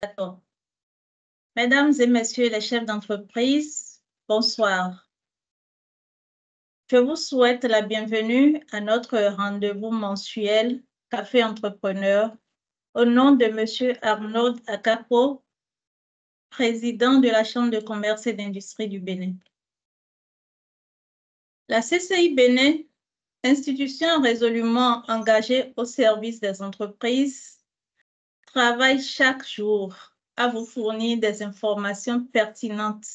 D'accord. Mesdames et messieurs les chefs d'entreprise, bonsoir. Je vous souhaite la bienvenue à notre rendez-vous mensuel Café Entrepreneur au nom de Monsieur Arnaud Akapo, président de la Chambre de commerce et d'industrie du Bénin. La CCI Bénin, institution résolument engagée au service des entreprises, travaille chaque jour à vous fournir des informations pertinentes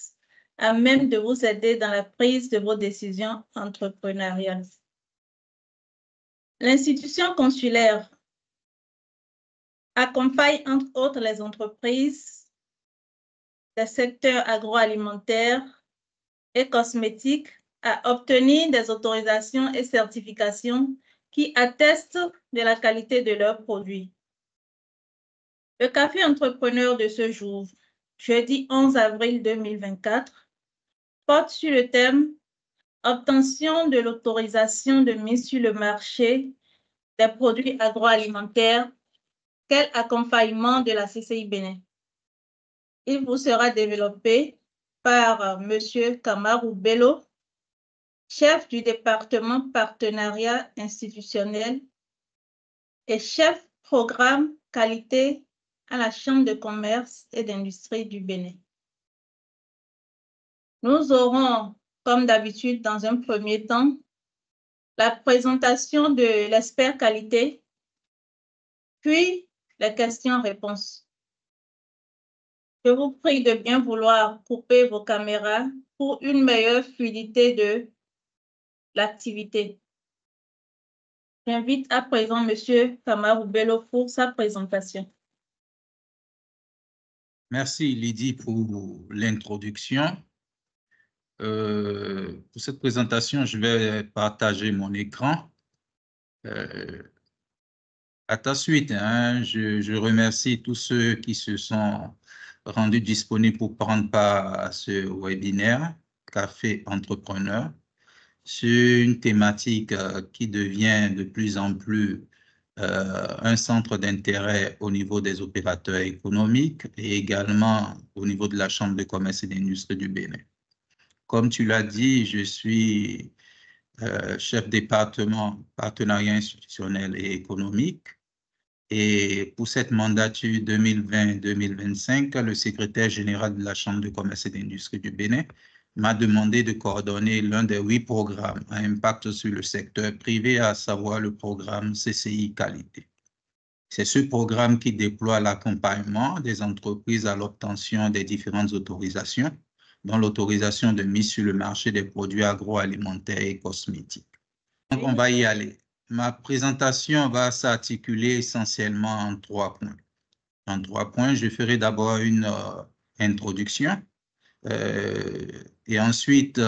à même de vous aider dans la prise de vos décisions entrepreneuriales. L'institution consulaire accompagne entre autres les entreprises des secteurs agroalimentaires et cosmétiques à obtenir des autorisations et certifications qui attestent de la qualité de leurs produits. Le café entrepreneur de ce jour, jeudi 11 avril 2024, porte sur le thème « Obtention de l'autorisation de mise sur le marché des produits agroalimentaires, quel accompagnement de la CCI Bénin ?» Il vous sera développé par M. Kamarou Bello, chef du département partenariat institutionnel et chef programme qualité à la Chambre de commerce et d'industrie du Bénin. Nous aurons, comme d'habitude, dans un premier temps, la présentation de l'expert qualité, puis les questions-réponses. Je vous prie de bien vouloir couper vos caméras pour une meilleure fluidité de l'activité. J'invite à présent M. Kamarou Bello pour sa présentation. Merci Lydie pour l'introduction. Pour cette présentation, je vais partager mon écran. À ta suite, je remercie tous ceux qui se sont rendus disponibles pour prendre part à ce webinaire Café Entrepreneur sur une thématique qui devient de plus en plus un centre d'intérêt au niveau des opérateurs économiques et également au niveau de la Chambre de commerce et d'industrie du Bénin. Comme tu l'as dit, je suis chef département partenariat institutionnel et économique. Et pour cette mandature 2020-2025, le secrétaire général de la Chambre de commerce et d'industrie du Bénin m'a demandé de coordonner l'un des 8 programmes à impact sur le secteur privé, à savoir le programme CCI Qualité. C'est ce programme qui déploie l'accompagnement des entreprises à l'obtention des différentes autorisations, dont l'autorisation de mise sur le marché des produits agroalimentaires et cosmétiques. Donc, on va y aller. Ma présentation va s'articuler essentiellement en 3 points. En 3 points, je ferai d'abord une introduction et ensuite,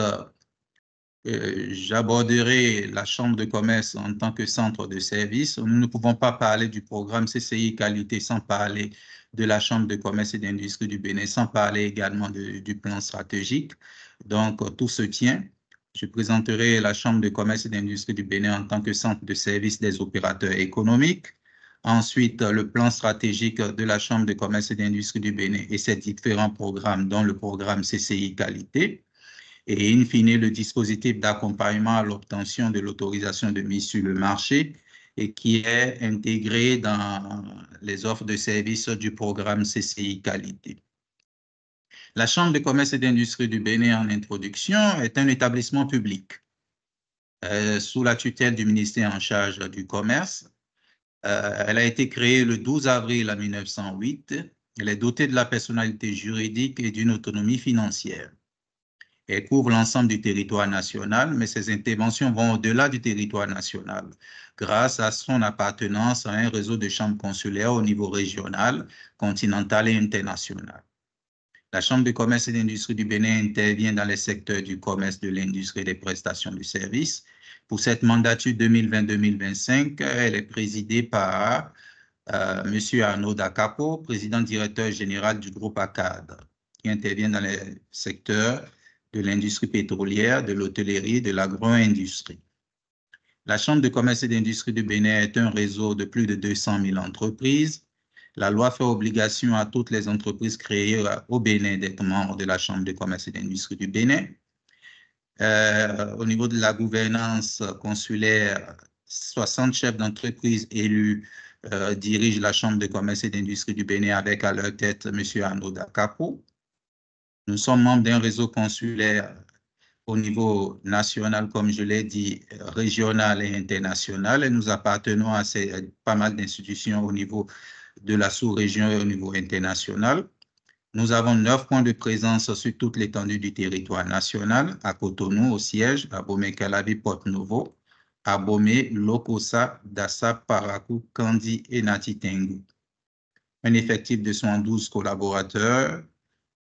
j'aborderai la Chambre de commerce en tant que centre de service. Nous ne pouvons pas parler du programme CCI Qualité sans parler de la Chambre de commerce et d'industrie du Bénin, sans parler également du plan stratégique. Donc, tout se tient. Je présenterai la Chambre de commerce et d'industrie du Bénin en tant que centre de service des opérateurs économiques. Ensuite, le plan stratégique de la Chambre de commerce et d'industrie du Bénin et ses différents programmes, dont le programme CCI Qualité. Et in fine, le dispositif d'accompagnement à l'obtention de l'autorisation de mise sur le marché et qui est intégré dans les offres de services du programme CCI Qualité. La Chambre de commerce et d'industrie du Bénin, en introduction, est un établissement public sous la tutelle du ministère en charge du commerce. Elle a été créée le 12 avril 1908. Elle est dotée de la personnalité juridique et d'une autonomie financière. Elle couvre l'ensemble du territoire national, mais ses interventions vont au-delà du territoire national, grâce à son appartenance à un réseau de chambres consulaires au niveau régional, continental et international. La Chambre de commerce et d'industrie du Bénin intervient dans les secteurs du commerce, de l'industrie et des prestations de services. Pour cette mandature 2020-2025, elle est présidée par M. Arnaud Akapo, président directeur général du groupe ACAD, qui intervient dans les secteurs de l'industrie pétrolière, de l'hôtellerie, de l'agro-industrie. La Chambre de commerce et d'industrie du Bénin est un réseau de plus de 200 000 entreprises. La loi fait obligation à toutes les entreprises créées au Bénin d'être membres de la Chambre de commerce et d'industrie du Bénin. Au niveau de la gouvernance consulaire, 60 chefs d'entreprise élus dirigent la Chambre de commerce et d'industrie du Bénin avec à leur tête M. Arnaud Dakapo. Nous sommes membres d'un réseau consulaire au niveau national, comme je l'ai dit, régional et international, et nous appartenons à pas mal d'institutions au niveau de la sous-région et au niveau international. Nous avons 9 points de présence sur toute l'étendue du territoire national, à Cotonou, au siège, à Bomé-Calavi, Porto-Novo, à Bomé, Lokossa, Dassa, Parakou, Kandi et Nati-Tengu. Un effectif de 112 collaborateurs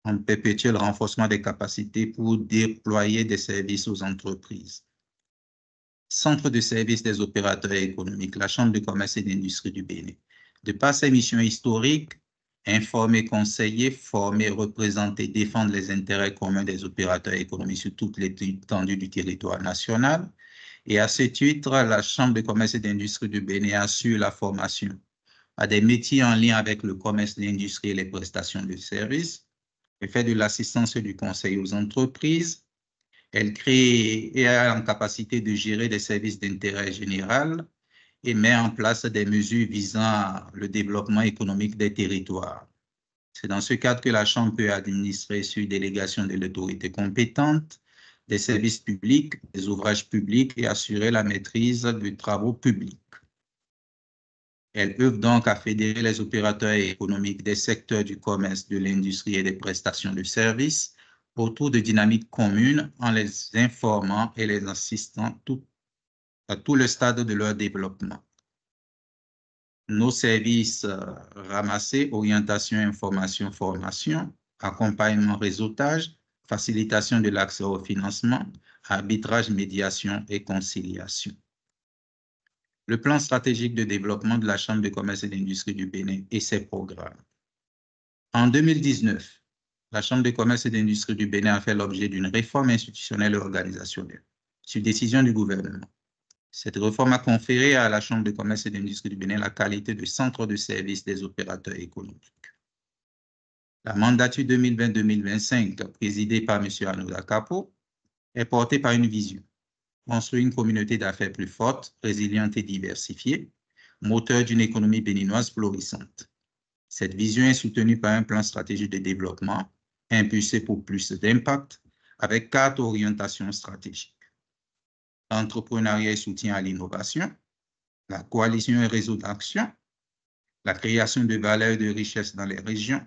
en perpétuel renforcement des capacités pour déployer des services aux entreprises. Centre de services des opérateurs économiques, la Chambre de commerce et d'industrie du Bénin. De par ses missions historiques, informer, conseiller, former, représenter, défendre les intérêts communs des opérateurs économiques sur toute l'étendue du territoire national. Et à ce titre, la Chambre de commerce et d'industrie du Bénin assure la formation à des métiers en lien avec le commerce, l'industrie et les prestations de services. Elle fait de l'assistance et du conseil aux entreprises. Elle crée et a en capacité de gérer des services d'intérêt général et met en place des mesures visant le développement économique des territoires. C'est dans ce cadre que la Chambre peut administrer sur délégation de l'autorité compétente des services publics, des ouvrages publics et assurer la maîtrise des travaux publics. Elle œuvre donc à fédérer les opérateurs économiques des secteurs du commerce, de l'industrie et des prestations de services autour de dynamiques communes en les informant et les assistant à tout le stade de leur développement. Nos services ramassés, orientation, information, formation, accompagnement, réseautage, facilitation de l'accès au financement, arbitrage, médiation et conciliation. Le plan stratégique de développement de la Chambre de commerce et d'industrie du Bénin et ses programmes. En 2019, la Chambre de commerce et d'industrie du Bénin a fait l'objet d'une réforme institutionnelle et organisationnelle sur décision du gouvernement. Cette réforme a conféré à la Chambre de commerce et d'industrie du Bénin la qualité de centre de service des opérateurs économiques. La mandature 2020-2025, présidée par M. Arnaud Dakapo, est portée par une vision: construire une communauté d'affaires plus forte, résiliente et diversifiée, moteur d'une économie béninoise florissante. Cette vision est soutenue par un plan stratégique de développement impulsé pour plus d'impact avec 4 orientations stratégiques. L'entrepreneuriat et soutien à l'innovation, la coalition et réseau d'action, la création de valeur et de richesse dans les régions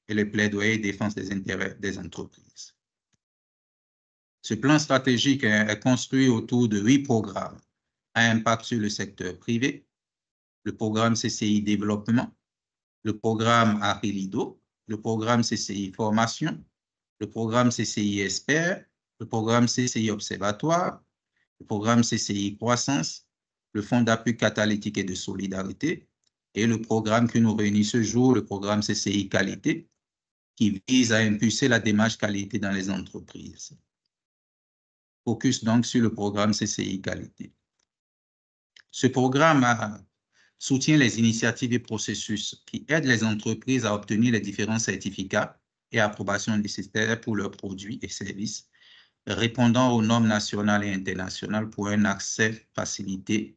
et le plaidoyer et défense des intérêts des entreprises. Ce plan stratégique est construit autour de 8 programmes à impact sur le secteur privé, le programme CCI Développement, le programme Arilido, le programme CCI Formation, le programme CCI Expert, le programme CCI Observatoire, le programme CCI Croissance, le Fonds d'appui catalytique et de solidarité et le programme que nous réunit ce jour, le programme CCI Qualité, qui vise à impulser la démarche qualité dans les entreprises. Focus donc sur le programme CCI Qualité. Ce programme soutient les initiatives et processus qui aident les entreprises à obtenir les différents certificats et approbations nécessaires pour leurs produits et services, répondant aux normes nationales et internationales pour un accès facilité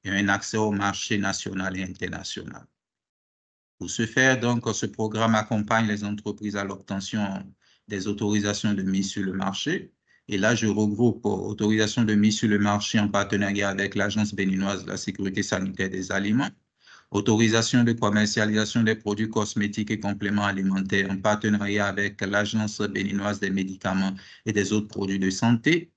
et un accès au marché national et international. Pour ce faire, donc, ce programme accompagne les entreprises à l'obtention des autorisations de mise sur le marché. Et là, je regroupe autorisation de mise sur le marché en partenariat avec l'Agence béninoise de la sécurité sanitaire des aliments, autorisation de commercialisation des produits cosmétiques et compléments alimentaires en partenariat avec l'Agence béninoise des médicaments et des autres produits de santé,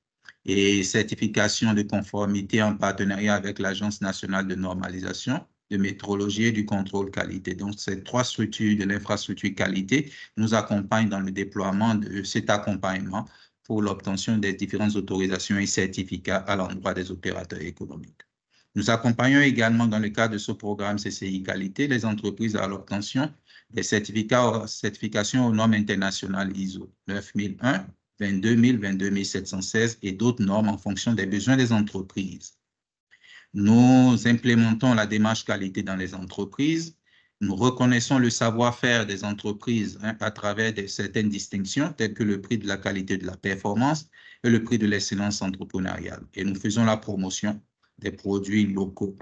et certification de conformité en partenariat avec l'Agence nationale de normalisation, de métrologie et du contrôle qualité. Donc, ces 3 structures de l'infrastructure qualité nous accompagnent dans le déploiement de cet accompagnement pour l'obtention des différentes autorisations et certificats à l'endroit des opérateurs économiques. Nous accompagnons également dans le cadre de ce programme CCI Qualité les entreprises à l'obtention des certifications aux normes internationales ISO 9001, 22000, 22716 et d'autres normes en fonction des besoins des entreprises. Nous implémentons la démarche qualité dans les entreprises Nous reconnaissons le savoir-faire des entreprises à travers certaines distinctions, telles que le prix de la qualité de la performance et le prix de l'excellence entrepreneuriale. Et nous faisons la promotion des produits locaux.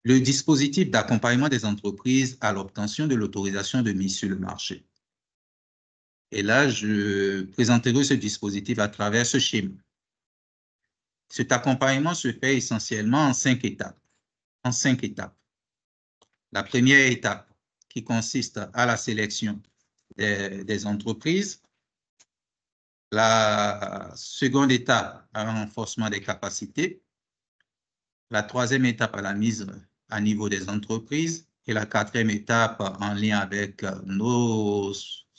Le dispositif d'accompagnement des entreprises à l'obtention de l'autorisation de mise sur le marché. Et là, je présenterai ce dispositif à travers ce schéma. Cet accompagnement se fait essentiellement en 5 étapes. La première étape qui consiste à la sélection des entreprises. La seconde étape, à un renforcement des capacités. La troisième étape, à la mise à niveau des entreprises. Et la quatrième étape, en lien avec nos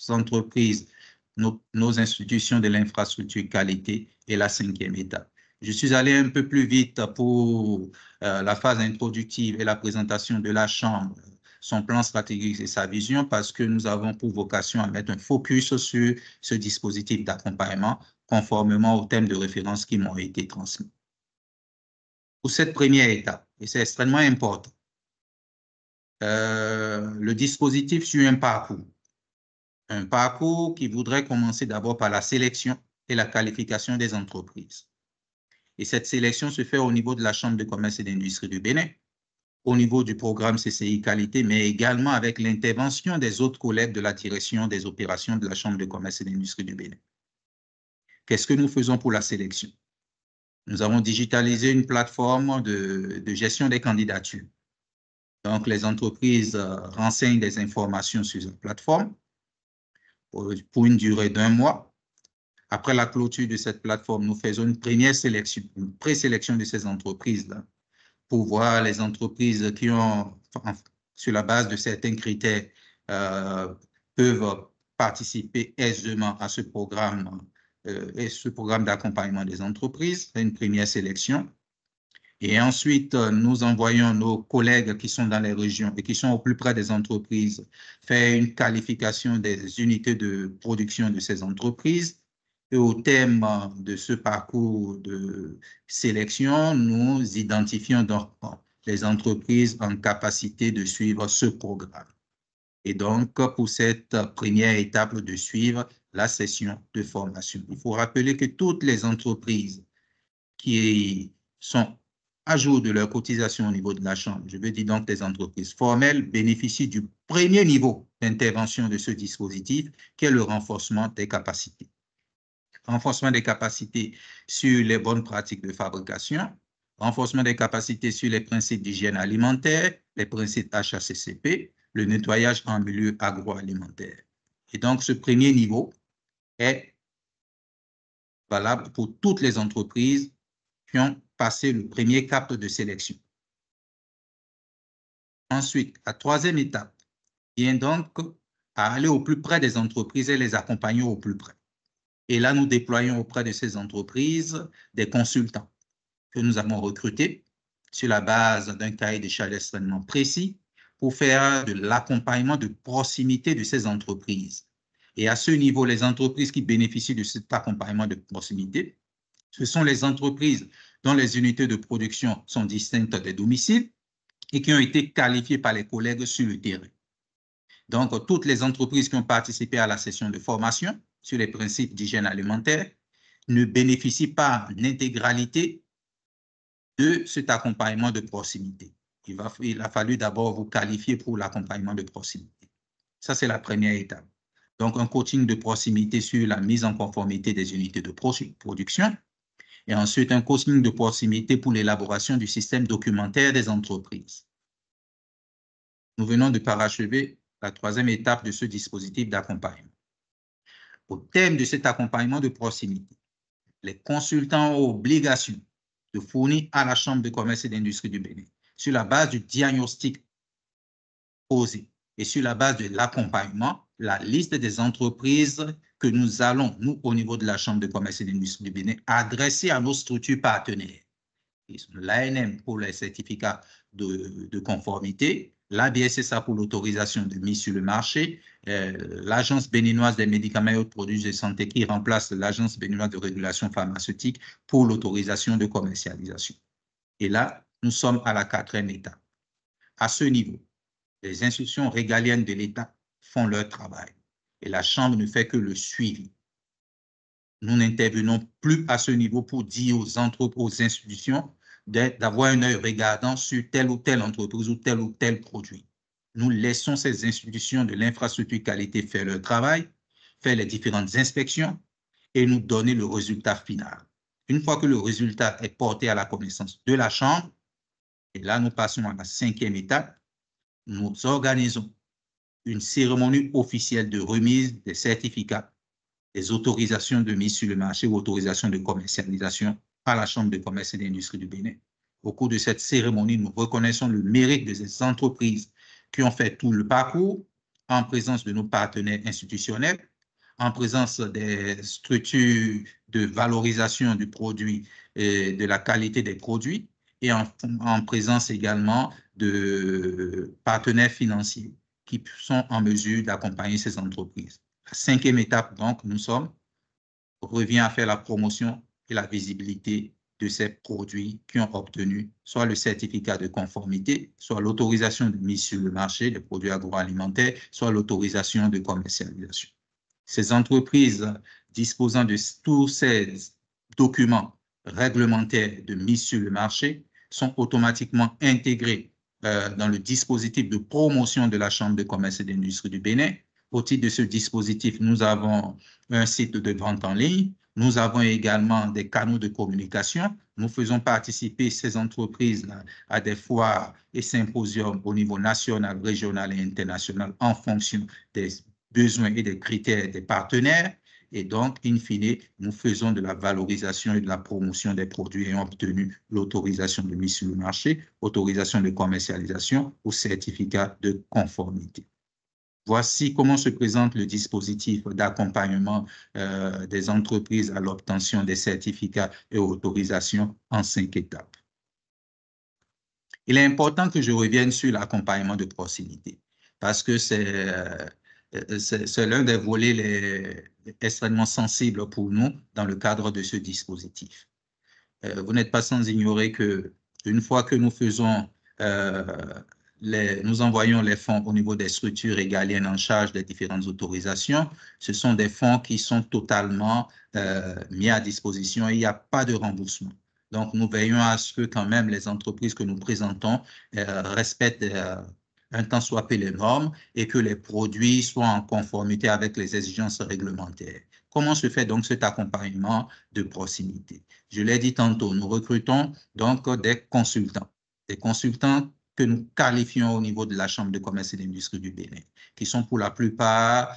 entreprises, nos institutions de l'infrastructure qualité. Et la cinquième étape. Je suis allé un peu plus vite pour la phase introductive et la présentation de la Chambre, son plan stratégique et sa vision, parce que nous avons pour vocation à mettre un focus sur ce dispositif d'accompagnement conformément aux thèmes de référence qui m'ont été transmis. Pour cette première étape, et c'est extrêmement important, le dispositif suit un parcours qui voudrait commencer d'abord par la sélection et la qualification des entreprises. Et cette sélection se fait au niveau de la Chambre de commerce et d'industrie du Bénin, au niveau du programme CCI Qualité, mais également avec l'intervention des autres collègues de la direction des opérations de la Chambre de commerce et d'industrie du Bénin. Qu'est-ce que nous faisons pour la sélection? Nous avons digitalisé une plateforme de gestion des candidatures. Donc, les entreprises renseignent des informations sur cette plateforme pour une durée d'1 mois. Après la clôture de cette plateforme, nous faisons une première sélection, une présélection de ces entreprises-là pour voir les entreprises qui ont, sur la base de certains critères, peuvent participer aisément à ce programme d'accompagnement des entreprises. C'est une première sélection. Et ensuite, nous envoyons nos collègues qui sont dans les régions et qui sont au plus près des entreprises faire une qualification des unités de production de ces entreprises. Et au terme de ce parcours de sélection, nous identifions donc les entreprises en capacité de suivre ce programme. Et donc, pour cette première étape, de suivre la session de formation. Il faut rappeler que toutes les entreprises qui sont à jour de leur cotisation au niveau de la Chambre, je veux dire donc les entreprises formelles, bénéficient du premier niveau d'intervention de ce dispositif, qui est le renforcement des capacités. Renforcement des capacités sur les bonnes pratiques de fabrication, renforcement des capacités sur les principes d'hygiène alimentaire, les principes HACCP, le nettoyage en milieu agroalimentaire. Et donc, ce premier niveau est valable pour toutes les entreprises qui ont passé le premier cap de sélection. Ensuite, la troisième étape vient donc à aller au plus près des entreprises et les accompagner au plus près. Et là, nous déployons auprès de ces entreprises des consultants que nous avons recrutés sur la base d'un cahier de charges extrêmement précis pour faire de l'accompagnement de proximité de ces entreprises. Et à ce niveau, les entreprises qui bénéficient de cet accompagnement de proximité, ce sont les entreprises dont les unités de production sont distinctes des domiciles et qui ont été qualifiées par les collègues sur le terrain. Donc, toutes les entreprises qui ont participé à la session de formation sur les principes d'hygiène alimentaire ne bénéficient pas en intégralité de cet accompagnement de proximité. Il a fallu d'abord vous qualifier pour l'accompagnement de proximité. Ça, c'est la première étape. Donc, un coaching de proximité sur la mise en conformité des unités de production. Et ensuite, un coaching de proximité pour l'élaboration du système documentaire des entreprises. Nous venons de parachever la troisième étape de ce dispositif d'accompagnement. Au terme de cet accompagnement de proximité, les consultants ont obligation de fournir à la Chambre de commerce et d'industrie du Bénin, sur la base du diagnostic posé et sur la base de l'accompagnement, la liste des entreprises que nous allons, nous, au niveau de la Chambre de commerce et d'industrie du Bénin, adresser à nos structures partenaires. L'ANM pour les certificats de conformité, l'ABSSA pour l'autorisation de mise sur le marché, l'Agence béninoise des médicaments et autres produits de santé qui remplace l'Agence béninoise de régulation pharmaceutique pour l'autorisation de commercialisation. Et là, nous sommes à la quatrième étape. À ce niveau, les institutions régaliennes de l'État font leur travail et la Chambre ne fait que le suivi. Nous n'intervenons plus à ce niveau pour dire aux institutions d'avoir un œil regardant sur telle ou telle entreprise ou tel produit. Nous laissons ces institutions de l'infrastructure qualité faire leur travail, faire les différentes inspections et nous donner le résultat final. Une fois que le résultat est porté à la connaissance de la Chambre, et là nous passons à la 5e étape, nous organisons une cérémonie officielle de remise des certificats, des autorisations de mise sur le marché ou autorisations de commercialisation par la Chambre de commerce et d'industrie du Bénin. Au cours de cette cérémonie, nous reconnaissons le mérite de ces entreprises qui ont fait tout le parcours en présence de nos partenaires institutionnels, en présence des structures de valorisation du produit et de la qualité des produits et en présence également de partenaires financiers qui sont en mesure d'accompagner ces entreprises. La 5e étape, donc, revient à faire la promotion et la visibilité de ces produits qui ont obtenu soit le certificat de conformité, soit l'autorisation de mise sur le marché des produits agroalimentaires, soit l'autorisation de commercialisation. Ces entreprises disposant de tous ces documents réglementaires de mise sur le marché sont automatiquement intégrés dans le dispositif de promotion de la Chambre de commerce et d'industrie du Bénin. Au titre de ce dispositif, nous avons un site de vente en ligne. Nous avons également des canaux de communication. Nous faisons participer ces entreprises à des foires et symposiums au niveau national, régional et international en fonction des besoins et des critères des partenaires. Et donc, in fine, nous faisons de la valorisation et de la promotion des produits ayant obtenu l'autorisation de mise sur le marché, autorisation de commercialisation ou certificat de conformité. Voici comment se présente le dispositif d'accompagnement des entreprises à l'obtention des certificats et autorisations en 5 étapes. Il est important que je revienne sur l'accompagnement de proximité parce que c'est l'un des volets extrêmement sensibles pour nous dans le cadre de ce dispositif. Vous n'êtes pas sans ignorer qu'une fois que nous faisons nous envoyons les fonds au niveau des structures régaliennes en charge des différentes autorisations. Ce sont des fonds qui sont totalement mis à disposition et il n'y a pas de remboursement. Donc, nous veillons à ce que quand même les entreprises que nous présentons respectent un tant soit peu les normes et que les produits soient en conformité avec les exigences réglementaires. Comment se fait donc cet accompagnement de proximité? Je l'ai dit tantôt, nous recrutons donc des consultants que nous qualifions au niveau de la Chambre de commerce et d'industrie du Bénin, qui sont pour la plupart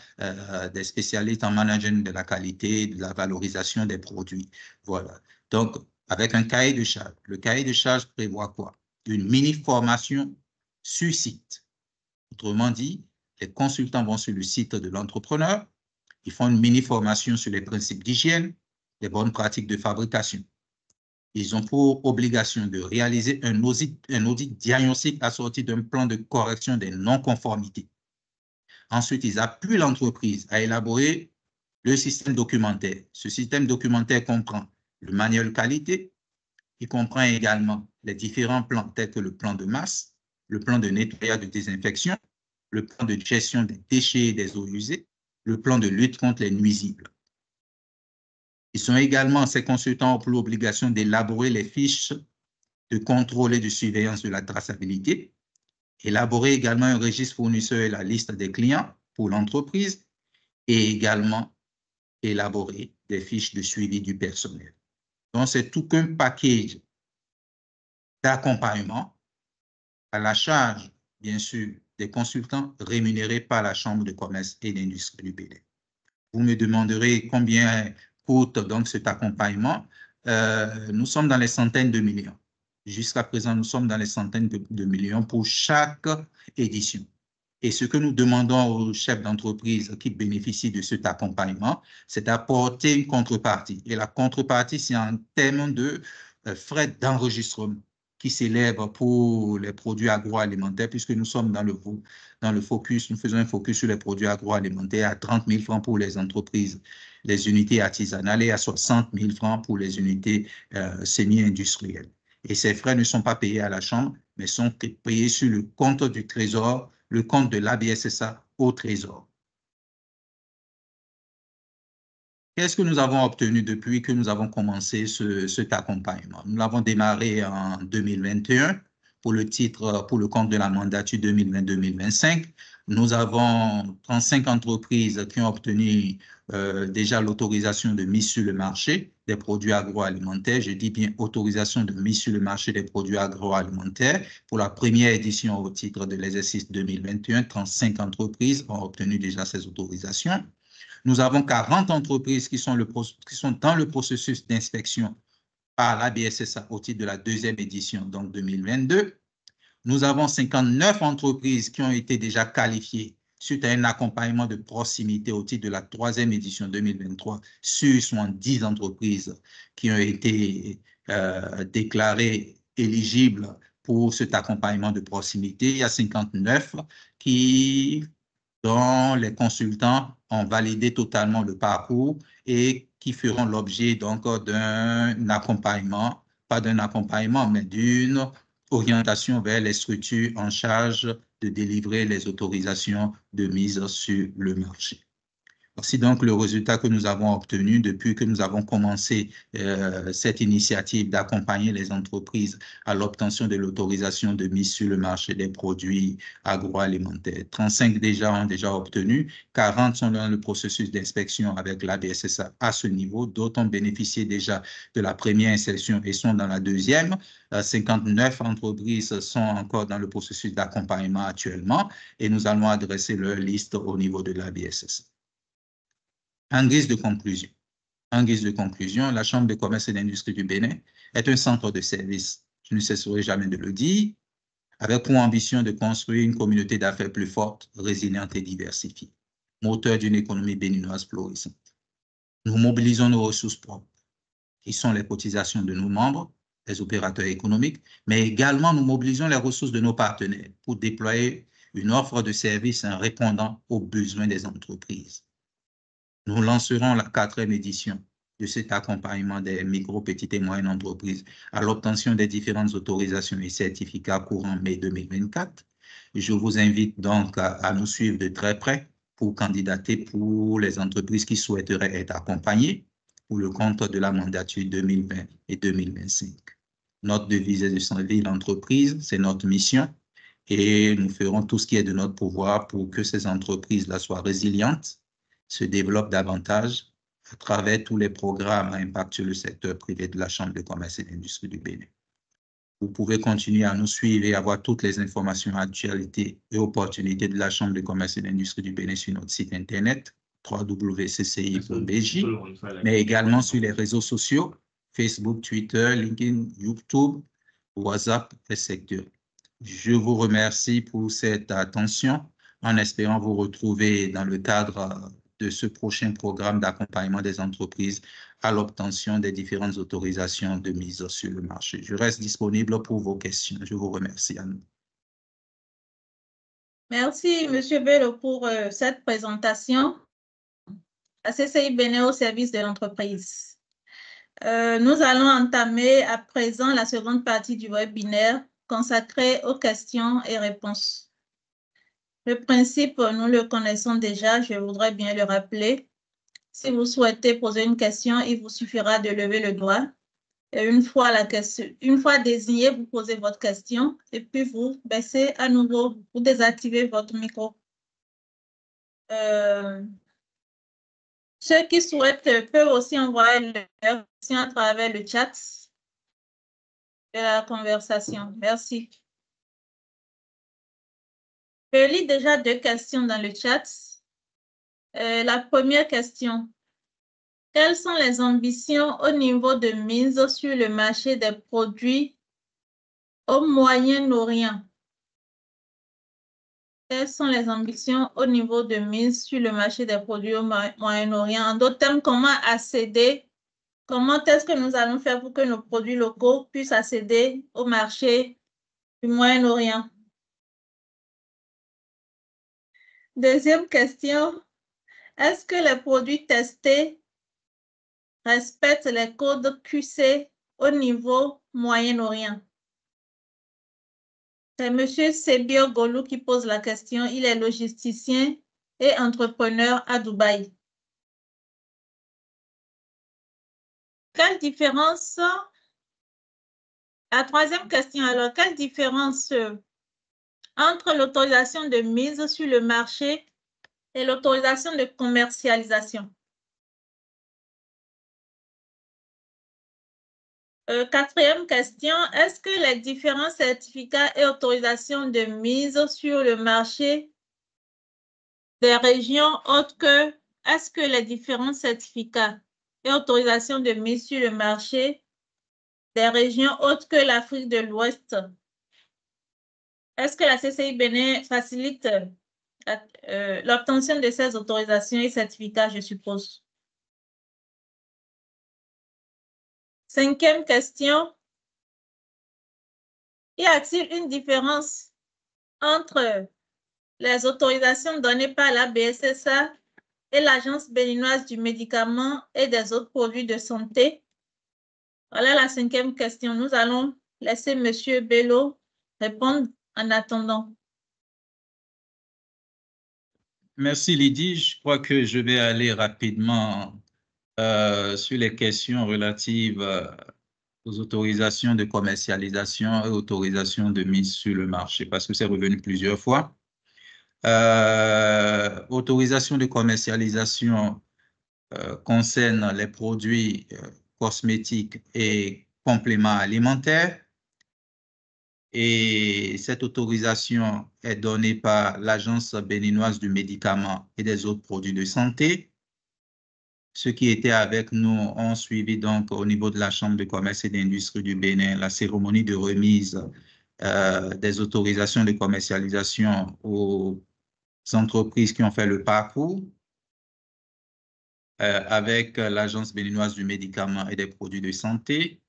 des spécialistes en management de la qualité, de la valorisation des produits. Voilà. Donc, avec un cahier de charge. Le cahier de charge prévoit quoi? Une mini-formation sur site. Autrement dit, les consultants vont sur le site de l'entrepreneur, ils font une mini-formation sur les principes d'hygiène, les bonnes pratiques de fabrication. Ils ont pour obligation de réaliser un audit diagnostique assorti d'un plan de correction des non-conformités. Ensuite, ils appuient l'entreprise à élaborer le système documentaire. Ce système documentaire comprend le manuel qualité, il comprend également les différents plans tels que le plan de masse, le plan de nettoyage de désinfection, le plan de gestion des déchets et des eaux usées, le plan de lutte contre les nuisibles. Ils sont également, ces consultants ont pour l'obligation d'élaborer les fiches de contrôle et de surveillance de la traçabilité, élaborer également un registre fournisseur et la liste des clients pour l'entreprise et également élaborer des fiches de suivi du personnel. Donc, c'est tout un package d'accompagnement à la charge, bien sûr, des consultants rémunérés par la Chambre de commerce et d'industrie du Bénin. Vous me demanderez combien coûte donc cet accompagnement. Nous sommes dans les centaines de millions. Jusqu'à présent, nous sommes dans les centaines de millions pour chaque édition. Et ce que nous demandons aux chefs d'entreprise qui bénéficient de cet accompagnement, c'est d'apporter une contrepartie. Et la contrepartie, c'est en termes de frais d'enregistrement qui s'élèvent pour les produits agroalimentaires, puisque nous sommes dans le focus, nous faisons un focus sur les produits agroalimentaires à 30 000 francs pour les entreprises, les unités artisanales et à 60 000 francs pour les unités semi-industrielles. Et ces frais ne sont pas payés à la Chambre, mais sont payés sur le compte du Trésor, le compte de l'ABSSA au Trésor. Qu'est-ce que nous avons obtenu depuis que nous avons commencé cet accompagnement? Nous l'avons démarré en 2021 pour le compte de la mandature 2020-2025. Nous avons 35 entreprises qui ont obtenu déjà l'autorisation de mise sur le marché des produits agroalimentaires. Je dis bien autorisation de mise sur le marché des produits agroalimentaires. Pour la première édition au titre de l'exercice 2021, 35 entreprises ont obtenu déjà ces autorisations. Nous avons 40 entreprises qui sont dans le processus d'inspection par l'ABSSA au titre de la deuxième édition, donc 2022. Nous avons 59 entreprises qui ont été déjà qualifiées suite à un accompagnement de proximité au titre de la troisième édition 2023 sur 70 entreprises qui ont été déclarées éligibles pour cet accompagnement de proximité. Il y a 59 dont les consultants ont validé totalement le parcours et qui feront l'objet donc d'un accompagnement, pas d'un accompagnement, mais d'une orientation vers les structures en charge de délivrer les autorisations de mise sur le marché. Voici donc le résultat que nous avons obtenu depuis que nous avons commencé cette initiative d'accompagner les entreprises à l'obtention de l'autorisation de mise sur le marché des produits agroalimentaires. 35 ont déjà obtenu, 40 sont dans le processus d'inspection avec l'ABSSA à ce niveau, d'autres ont bénéficié déjà de la première insertion et sont dans la deuxième. 59 entreprises sont encore dans le processus d'accompagnement actuellement et nous allons adresser leur liste au niveau de l'ABSSA. En guise de conclusion, la Chambre de commerce et d'industrie du Bénin est un centre de service, je ne cesserai jamais de le dire, avec pour ambition de construire une communauté d'affaires plus forte, résiliente et diversifiée, moteur d'une économie béninoise florissante. Nous mobilisons nos ressources propres, qui sont les cotisations de nos membres, les opérateurs économiques, mais également nous mobilisons les ressources de nos partenaires pour déployer une offre de services en répondant aux besoins des entreprises. Nous lancerons la 4e édition de cet accompagnement des micro, petites et moyennes entreprises à l'obtention des différentes autorisations et certificats courant mai 2024. Je vous invite donc à nous suivre de très près pour candidater pour les entreprises qui souhaiteraient être accompagnées pour le compte de la mandature 2020 et 2025. Notre devise est de servir l'entreprise, c'est notre mission et nous ferons tout ce qui est de notre pouvoir pour que ces entreprises-là soient résilientes, se développe davantage à travers tous les programmes à impact sur le secteur privé de la Chambre de commerce et d'industrie du Bénin. Vous pouvez continuer à nous suivre et avoir toutes les informations, actualités et opportunités de la Chambre de commerce et d'industrie du Bénin sur notre site internet www.cci.bj, mais également sur les réseaux sociaux, Facebook, Twitter, LinkedIn, YouTube, WhatsApp et secteur. Je vous remercie pour cette attention en espérant vous retrouver dans le cadre de ce prochain programme d'accompagnement des entreprises à l'obtention des différentes autorisations de mise sur le marché. Je reste disponible pour vos questions. Je vous remercie à nous. Merci, M. Bello, pour cette présentation. La CCI Bénin au service de l'entreprise. Nous allons entamer à présent la seconde partie du webinaire consacrée aux questions et réponses. Le principe, nous le connaissons déjà, je voudrais bien le rappeler. Si vous souhaitez poser une question, il vous suffira de lever le doigt. Et une fois désigné, vous posez votre question et puis vous baissez à nouveau, vous désactivez votre micro. Ceux qui souhaitent peuvent aussi envoyer leurs questions à travers le chat de la conversation. Merci. Je lis déjà 2 questions dans le chat. La première question. Quelles sont les ambitions au niveau de mise sur le marché des produits au Moyen-Orient? Quelles sont les ambitions au niveau de mise sur le marché des produits au Moyen-Orient? En d'autres termes, comment accéder? Comment est-ce que nous allons faire pour que nos produits locaux puissent accéder au marché du Moyen-Orient? Deuxième question, est-ce que les produits testés respectent les codes QC au niveau Moyen-Orient? C'est M. Sebio Golou qui pose la question. Il est logisticien et entrepreneur à Dubaï. Quelle différence, la troisième question alors, quelle différence entre l'autorisation de mise sur le marché et l'autorisation de commercialisation? Quatrième question, est-ce que les différents certificats et autorisations de mise sur le marché des régions autres que, est-ce que les différents certificats et autorisations de mise sur le marché des régions autres que l'Afrique de l'Ouest, est-ce que la CCI Bénin facilite l'obtention de ces autorisations et certificats, je suppose? Cinquième question. Y a-t-il une différence entre les autorisations données par la BSSA et l'Agence béninoise du médicament et des autres produits de santé? Voilà la cinquième question. Nous allons laisser M. Bello répondre en attendant. Merci Lydie. Je crois que je vais aller rapidement sur les questions relatives aux autorisations de commercialisation et autorisations de mise sur le marché, parce que c'est revenu plusieurs fois. Autorisation de commercialisation concerne les produits cosmétiques et compléments alimentaires. Et cette autorisation est donnée par l'Agence béninoise du médicament et des autres produits de santé. Ceux qui étaient avec nous ont suivi donc au niveau de la Chambre de commerce et d'industrie du Bénin la cérémonie de remise des autorisations de commercialisation aux entreprises qui ont fait le parcours avec l'Agence béninoise du médicament et des produits de santé.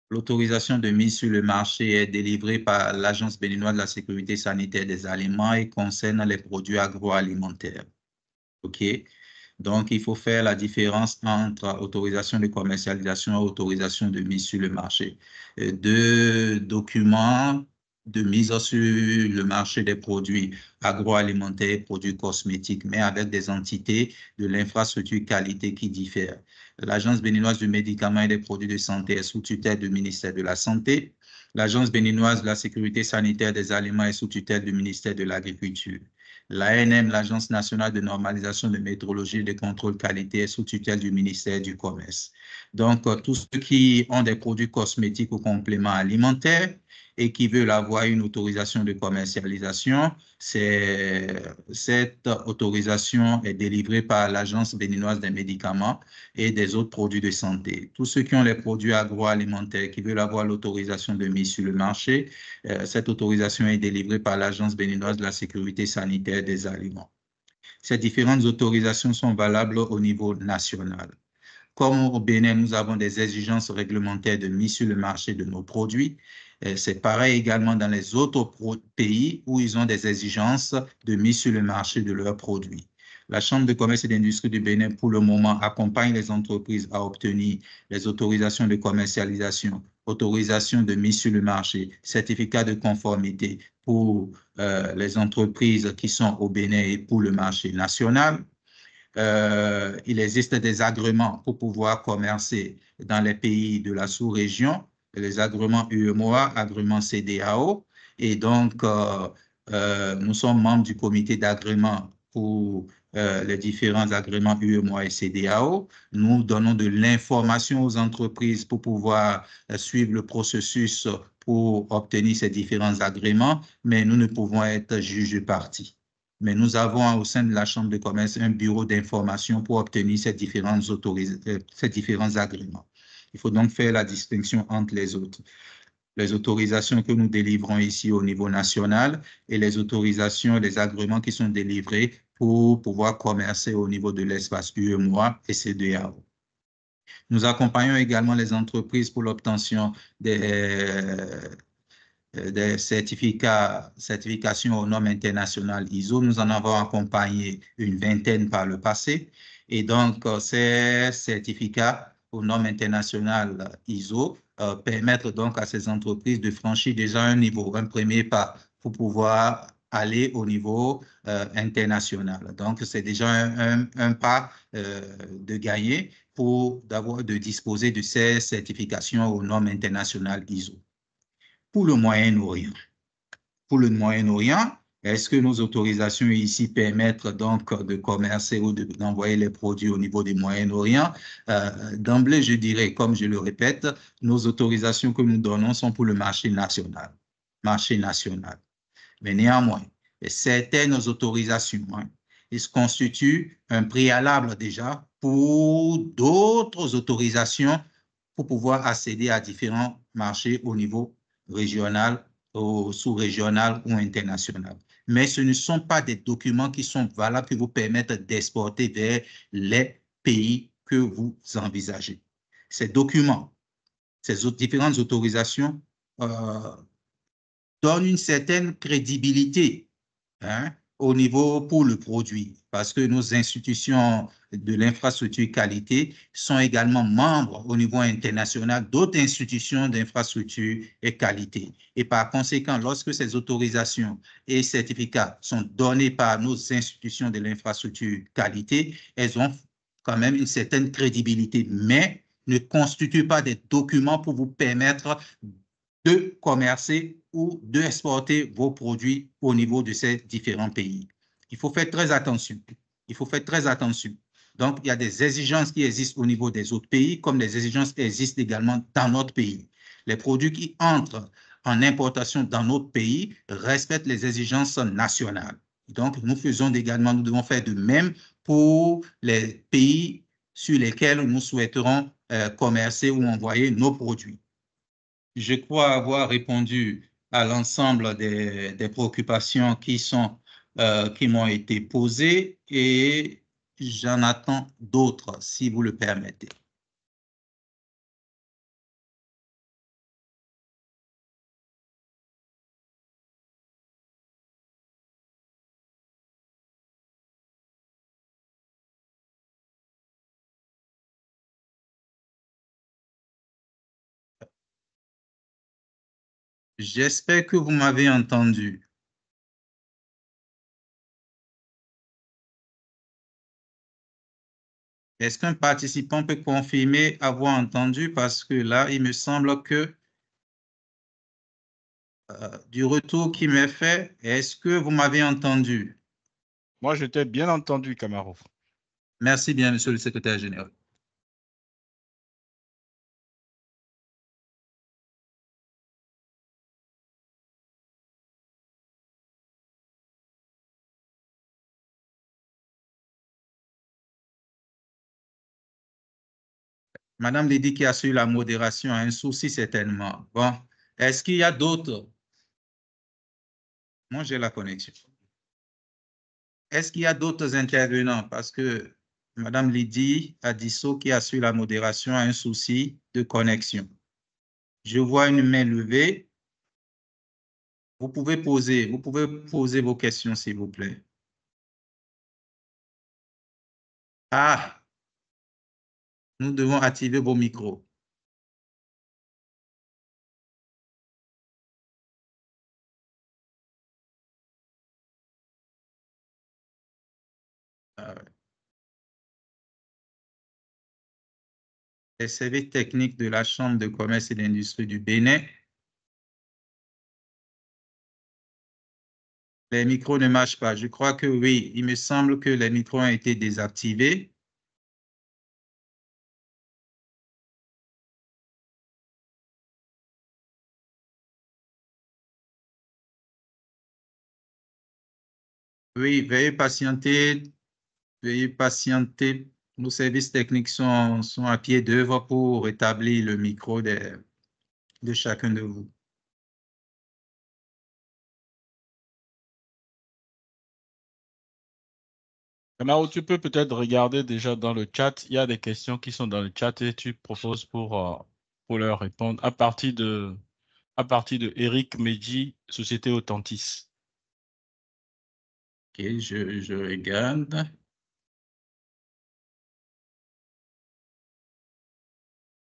L'autorisation de mise sur le marché est délivrée par l'Agence béninoise de la sécurité sanitaire des aliments et concerne les produits agroalimentaires. OK? Donc, il faut faire la différence entre autorisation de commercialisation et autorisation de mise sur le marché. Deux documents de mise sur le marché des produits agroalimentaires et produits cosmétiques, mais avec des entités de l'infrastructure qualité qui diffèrent. L'Agence béninoise du médicament et des produits de santé est sous tutelle du ministère de la Santé. L'Agence béninoise de la sécurité sanitaire des aliments est sous tutelle du ministère de l'Agriculture. L'ANM, l'Agence nationale de normalisation de métrologie et de contrôle qualité, est sous tutelle du ministère du Commerce. Donc, tous ceux qui ont des produits cosmétiques ou compléments alimentaires et qui veulent avoir une autorisation de commercialisation, cette autorisation est délivrée par l'Agence béninoise des médicaments et des autres produits de santé. Tous ceux qui ont les produits agroalimentaires qui veulent avoir l'autorisation de mise sur le marché, cette autorisation est délivrée par l'Agence béninoise de la sécurité sanitaire des aliments. Ces différentes autorisations sont valables au niveau national. Comme au Bénin, nous avons des exigences réglementaires de mise sur le marché de nos produits. C'est pareil également dans les autres pays où ils ont des exigences de mise sur le marché de leurs produits. La Chambre de commerce et d'industrie du Bénin, pour le moment, accompagne les entreprises à obtenir les autorisations de commercialisation, autorisations de mise sur le marché, certificats de conformité pour les entreprises qui sont au Bénin et pour le marché national. Il existe des agréments pour pouvoir commercer dans les pays de la sous-région, les agréments UEMOA, agréments CEDEAO. Et donc, nous sommes membres du comité d'agrément pour les différents agréments UEMOA et CEDEAO. Nous donnons de l'information aux entreprises pour pouvoir suivre le processus pour obtenir ces différents agréments, mais nous ne pouvons être juge partis. Mais nous avons au sein de la Chambre de commerce un bureau d'information pour obtenir ces différents agréments. Il faut donc faire la distinction entre les autres. Les autorisations que nous délivrons ici au niveau national et les autorisations, les agréments qui sont délivrés pour pouvoir commercer au niveau de l'espace UEMOA et CEDEAO. Nous accompagnons également les entreprises pour l'obtention des certifications aux normes internationales ISO. Nous en avons accompagné une vingtaine par le passé. Et donc, ces certificats aux normes internationales ISO permettent donc à ces entreprises de franchir déjà un niveau, un premier pas pour pouvoir aller au niveau international. Donc, c'est déjà un pas de gagner pour de disposer de ces certifications aux normes internationales ISO. Pour le Moyen-Orient, est-ce que nos autorisations ici permettent donc de commercer ou d'envoyer les produits au niveau du Moyen-Orient? D'emblée, je dirais, comme je le répète, nos autorisations que nous donnons sont pour le marché national. Mais néanmoins, certaines autorisations, ils constituent un préalable déjà pour d'autres autorisations pour pouvoir accéder à différents marchés au niveau régional, sous-régional ou international. Mais ce ne sont pas des documents qui sont valables, qui vous permettent d'exporter vers les pays que vous envisagez. Ces documents, ces différentes autorisations donnent une certaine crédibilité au niveau pour le produit, parce que nos institutions de l'infrastructure qualité sont également membres au niveau international d'autres institutions d'infrastructure et qualité. Et par conséquent, lorsque ces autorisations et certificats sont donnés par nos institutions de l'infrastructure qualité, elles ont quand même une certaine crédibilité, mais ne constituent pas des documents pour vous permettre de commercer ou d'exporter vos produits au niveau de ces différents pays. Il faut faire très attention. Donc, il y a des exigences qui existent au niveau des autres pays, comme des exigences qui existent également dans notre pays. Les produits qui entrent en importation dans notre pays respectent les exigences nationales. Donc, nous devons faire de même pour les pays sur lesquels nous souhaiterons commercer ou envoyer nos produits. Je crois avoir répondu à l'ensemble des préoccupations qui m'ont été posées et j'en attends d'autres, si vous le permettez. J'espère que vous m'avez entendu. Est-ce qu'un participant peut confirmer avoir entendu? Parce que là, il me semble que du retour qui m'est fait, est-ce que vous m'avez entendu? Moi, je t'ai bien entendu, Kamarov. Merci bien, monsieur le secrétaire général. Madame Lydie qui assure la modération a un souci certainement. Bon, est-ce qu'il y a d'autres? Moi, j'ai la connexion. Est-ce qu'il y a d'autres intervenants? Parce que Madame Lydie Adisso qui assure la modération a un souci de connexion. Je vois une main levée. Vous pouvez poser vos questions, s'il vous plaît. Ah, nous devons activer vos micros. Les services techniques de la Chambre de commerce et d'industrie du Bénin. Les micros ne marchent pas. Je crois que oui, il me semble que les micros ont été désactivés. Oui, veuillez patienter. Veuillez patienter. Nos services techniques sont à pied d'œuvre pour rétablir le micro de chacun de vous. Kamaro, tu peux peut-être regarder déjà dans le chat. Il y a des questions qui sont dans le chat et tu proposes pour leur répondre à partir de Eric Medji, Société Authentice. Ok, je regarde.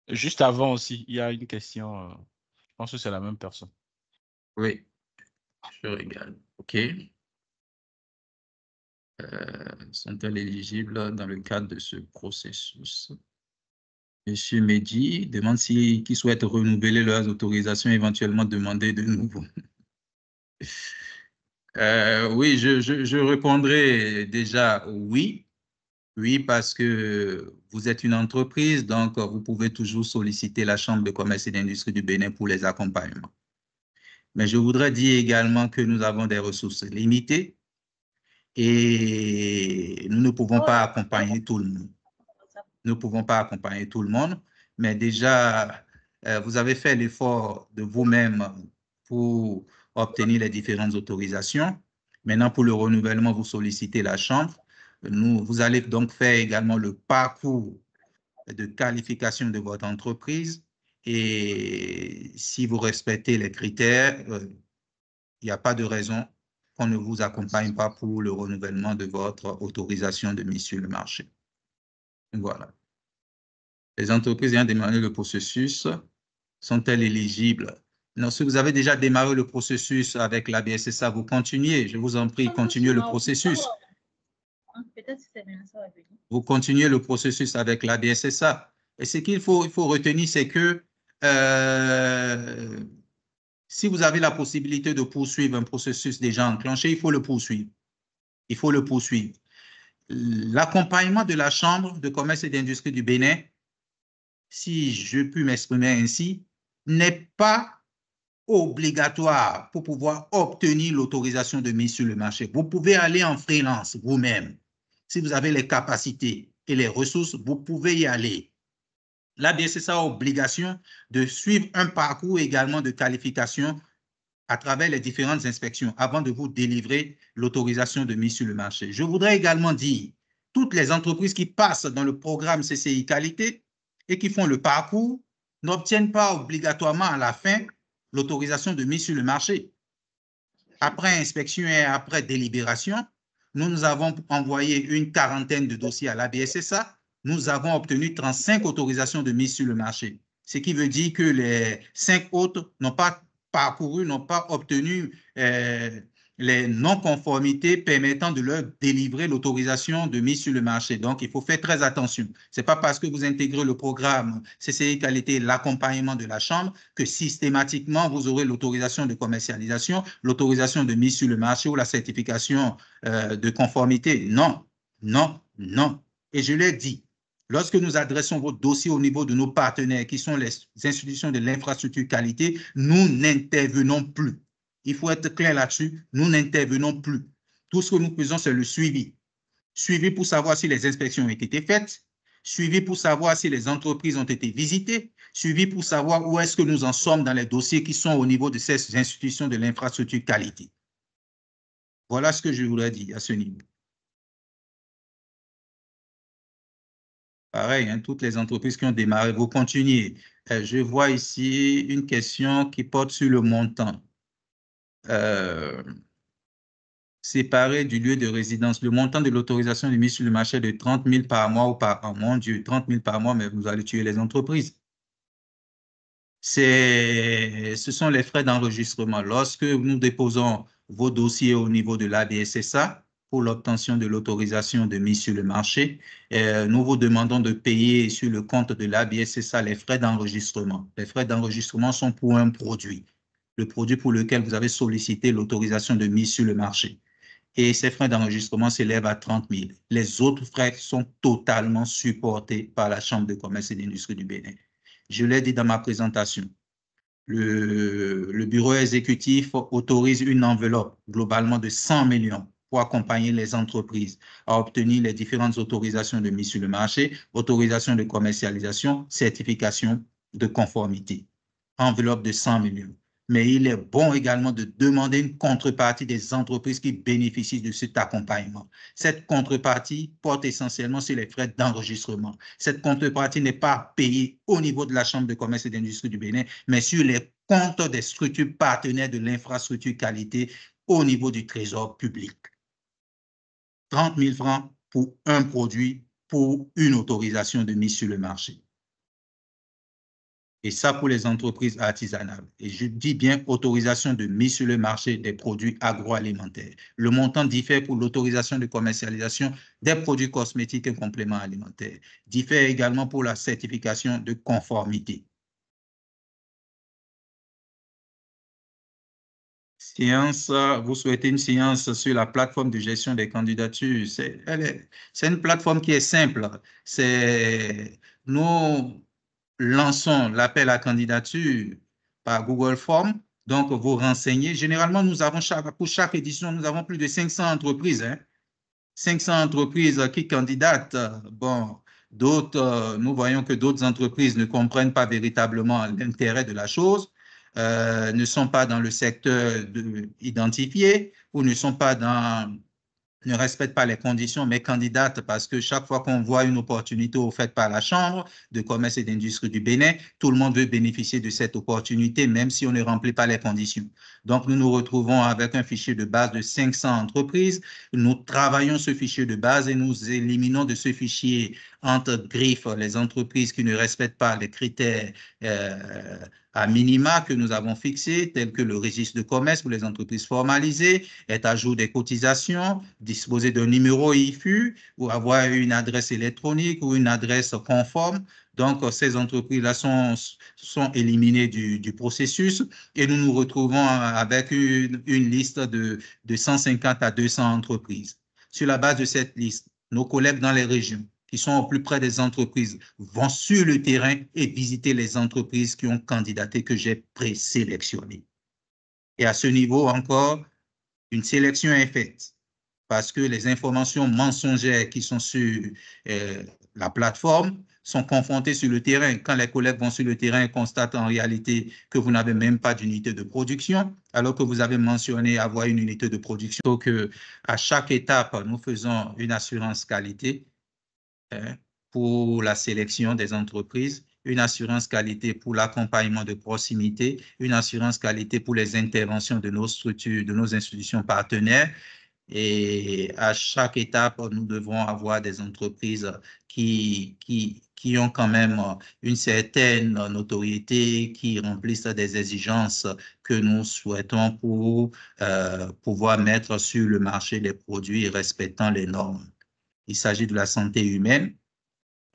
Juste avant aussi, il y a une question. Je pense que c'est la même personne. Oui. Je regarde. OK. Sont-elles éligibles dans le cadre de ce processus? Monsieur Mehdi demande qui souhaitent renouveler leurs autorisations, éventuellement demander de nouveau. Oui, je répondrai déjà oui. Oui, parce que vous êtes une entreprise, donc vous pouvez toujours solliciter la Chambre de commerce et d'industrie du Bénin pour les accompagnements. Mais je voudrais dire également que nous avons des ressources limitées et nous ne pouvons pas accompagner tout le monde. Nous ne pouvons pas accompagner tout le monde, mais déjà, vous avez fait l'effort de vous-même pour obtenir les différentes autorisations. Maintenant, pour le renouvellement, vous sollicitez la Chambre. Vous allez donc faire également le parcours de qualification de votre entreprise et si vous respectez les critères, il n'y a pas de raison qu'on ne vous accompagne pas pour le renouvellement de votre autorisation de mise sur le marché. Voilà. Les entreprises ayant démarré le processus sont-elles éligibles? Non, si vous avez déjà démarré le processus avec la BSSA, vous continuez. Je vous en prie, continuez le processus. Vous continuez le processus avec la BSSA. Et ce qu'il faut retenir, c'est que si vous avez la possibilité de poursuivre un processus déjà enclenché, il faut le poursuivre. Il faut le poursuivre. L'accompagnement de la Chambre de commerce et d'industrie du Bénin, si je puis m'exprimer ainsi, n'est pas obligatoire pour pouvoir obtenir l'autorisation de mise sur le marché. Vous pouvez aller en freelance vous-même. Si vous avez les capacités et les ressources, vous pouvez y aller. La BSSA a obligation de suivre un parcours également de qualification à travers les différentes inspections avant de vous délivrer l'autorisation de mise sur le marché. Je voudrais également dire, toutes les entreprises qui passent dans le programme CCI Qualité et qui font le parcours n'obtiennent pas obligatoirement à la fin l'autorisation de mise sur le marché. Après inspection et après délibération, nous avons envoyé une quarantaine de dossiers à la BSSA. Nous avons obtenu 35 autorisations de mise sur le marché, ce qui veut dire que les 5 autres n'ont pas parcouru, n'ont pas obtenu les non-conformités permettant de leur délivrer l'autorisation de mise sur le marché. Donc, il faut faire très attention. Ce n'est pas parce que vous intégrez le programme CCI Qualité, l'accompagnement de la Chambre, que systématiquement, vous aurez l'autorisation de commercialisation, l'autorisation de mise sur le marché ou la certification de conformité. Non, non, non. Et je l'ai dit, lorsque nous adressons votre dossier au niveau de nos partenaires, qui sont les institutions de l'infrastructure qualité, nous n'intervenons plus. Il faut être clair là-dessus, nous n'intervenons plus. Tout ce que nous faisons, c'est le suivi. Suivi pour savoir si les inspections ont été faites, suivi pour savoir si les entreprises ont été visitées, suivi pour savoir où est-ce que nous en sommes dans les dossiers qui sont au niveau de ces institutions de l'infrastructure qualité. Voilà ce que je voulais dire à ce niveau. Pareil, hein, toutes les entreprises qui ont démarré, vous continuez. Je vois ici une question qui porte sur le montant. Séparé du lieu de résidence. Le montant de l'autorisation de mise sur le marché est de 30 000 par mois ou par an. Mon Dieu, 30 000 par mois, mais vous allez tuer les entreprises. Ce sont les frais d'enregistrement. Lorsque nous déposons vos dossiers au niveau de l'ABSSA pour l'obtention de l'autorisation de mise sur le marché, nous vous demandons de payer sur le compte de l'ABSSA les frais d'enregistrement. Les frais d'enregistrement sont pour un produit, le produit pour lequel vous avez sollicité l'autorisation de mise sur le marché. Et ces frais d'enregistrement s'élèvent à 30 000. Les autres frais sont totalement supportés par la Chambre de commerce et d'industrie du Bénin. Je l'ai dit dans ma présentation, le bureau exécutif autorise une enveloppe globalement de 100 millions pour accompagner les entreprises à obtenir les différentes autorisations de mise sur le marché, autorisation de commercialisation, certification de conformité. Enveloppe de 100 millions. Mais il est bon également de demander une contrepartie des entreprises qui bénéficient de cet accompagnement. Cette contrepartie porte essentiellement sur les frais d'enregistrement. Cette contrepartie n'est pas payée au niveau de la Chambre de commerce et d'industrie du Bénin, mais sur les comptes des structures partenaires de l'infrastructure qualité au niveau du trésor public. 30 000 francs pour un produit, pour une autorisation de mise sur le marché. Et ça pour les entreprises artisanales. Et je dis bien autorisation de mise sur le marché des produits agroalimentaires. Le montant diffère pour l'autorisation de commercialisation des produits cosmétiques et compléments alimentaires. Diffère également pour la certification de conformité. Séance, vous souhaitez une séance sur la plateforme de gestion des candidatures. C'est une plateforme qui est simple. Nous lançons l'appel à candidature par Google Form. Donc, vous renseignez. Généralement, nous avons pour chaque édition, nous avons plus de 500 entreprises. 500 entreprises qui candidatent. Bon, d'autres, nous voyons que d'autres entreprises ne comprennent pas véritablement l'intérêt de la chose. Ne sont pas dans le secteur identifié ou ne respectent pas les conditions, mais candidatent parce que chaque fois qu'on voit une opportunité offerte par la Chambre de commerce et d'industrie du Bénin, tout le monde veut bénéficier de cette opportunité, même si on ne remplit pas les conditions. Donc, nous nous retrouvons avec un fichier de base de 500 entreprises. Nous travaillons ce fichier de base et nous éliminons de ce fichier entre griffes les entreprises qui ne respectent pas les critères à minima que nous avons fixés, tels que le registre de commerce pour les entreprises formalisées, être à jour des cotisations, disposer d'un numéro IFU ou avoir une adresse électronique ou une adresse conforme. Donc, ces entreprises-là sont éliminées du processus et nous nous retrouvons avec une liste de 150 à 200 entreprises. Sur la base de cette liste, nos collègues dans les régions qui sont au plus près des entreprises vont sur le terrain et visiter les entreprises qui ont candidaté que j'ai présélectionnées. Et à ce niveau encore, une sélection est faite parce que les informations mensongères qui sont sur la plateforme sont confrontées sur le terrain. Quand les collègues vont sur le terrain et constatent en réalité que vous n'avez même pas d'unité de production, alors que vous avez mentionné avoir une unité de production. Donc, à chaque étape, nous faisons une assurance qualité pour la sélection des entreprises, une assurance qualité pour l'accompagnement de proximité, une assurance qualité pour les interventions de nos structures, de nos institutions partenaires. Et à chaque étape, nous devons avoir des entreprises qui ont quand même une certaine notoriété, qui remplissent des exigences que nous souhaitons pour pouvoir mettre sur le marché des produits respectant les normes. Il s'agit de la santé humaine,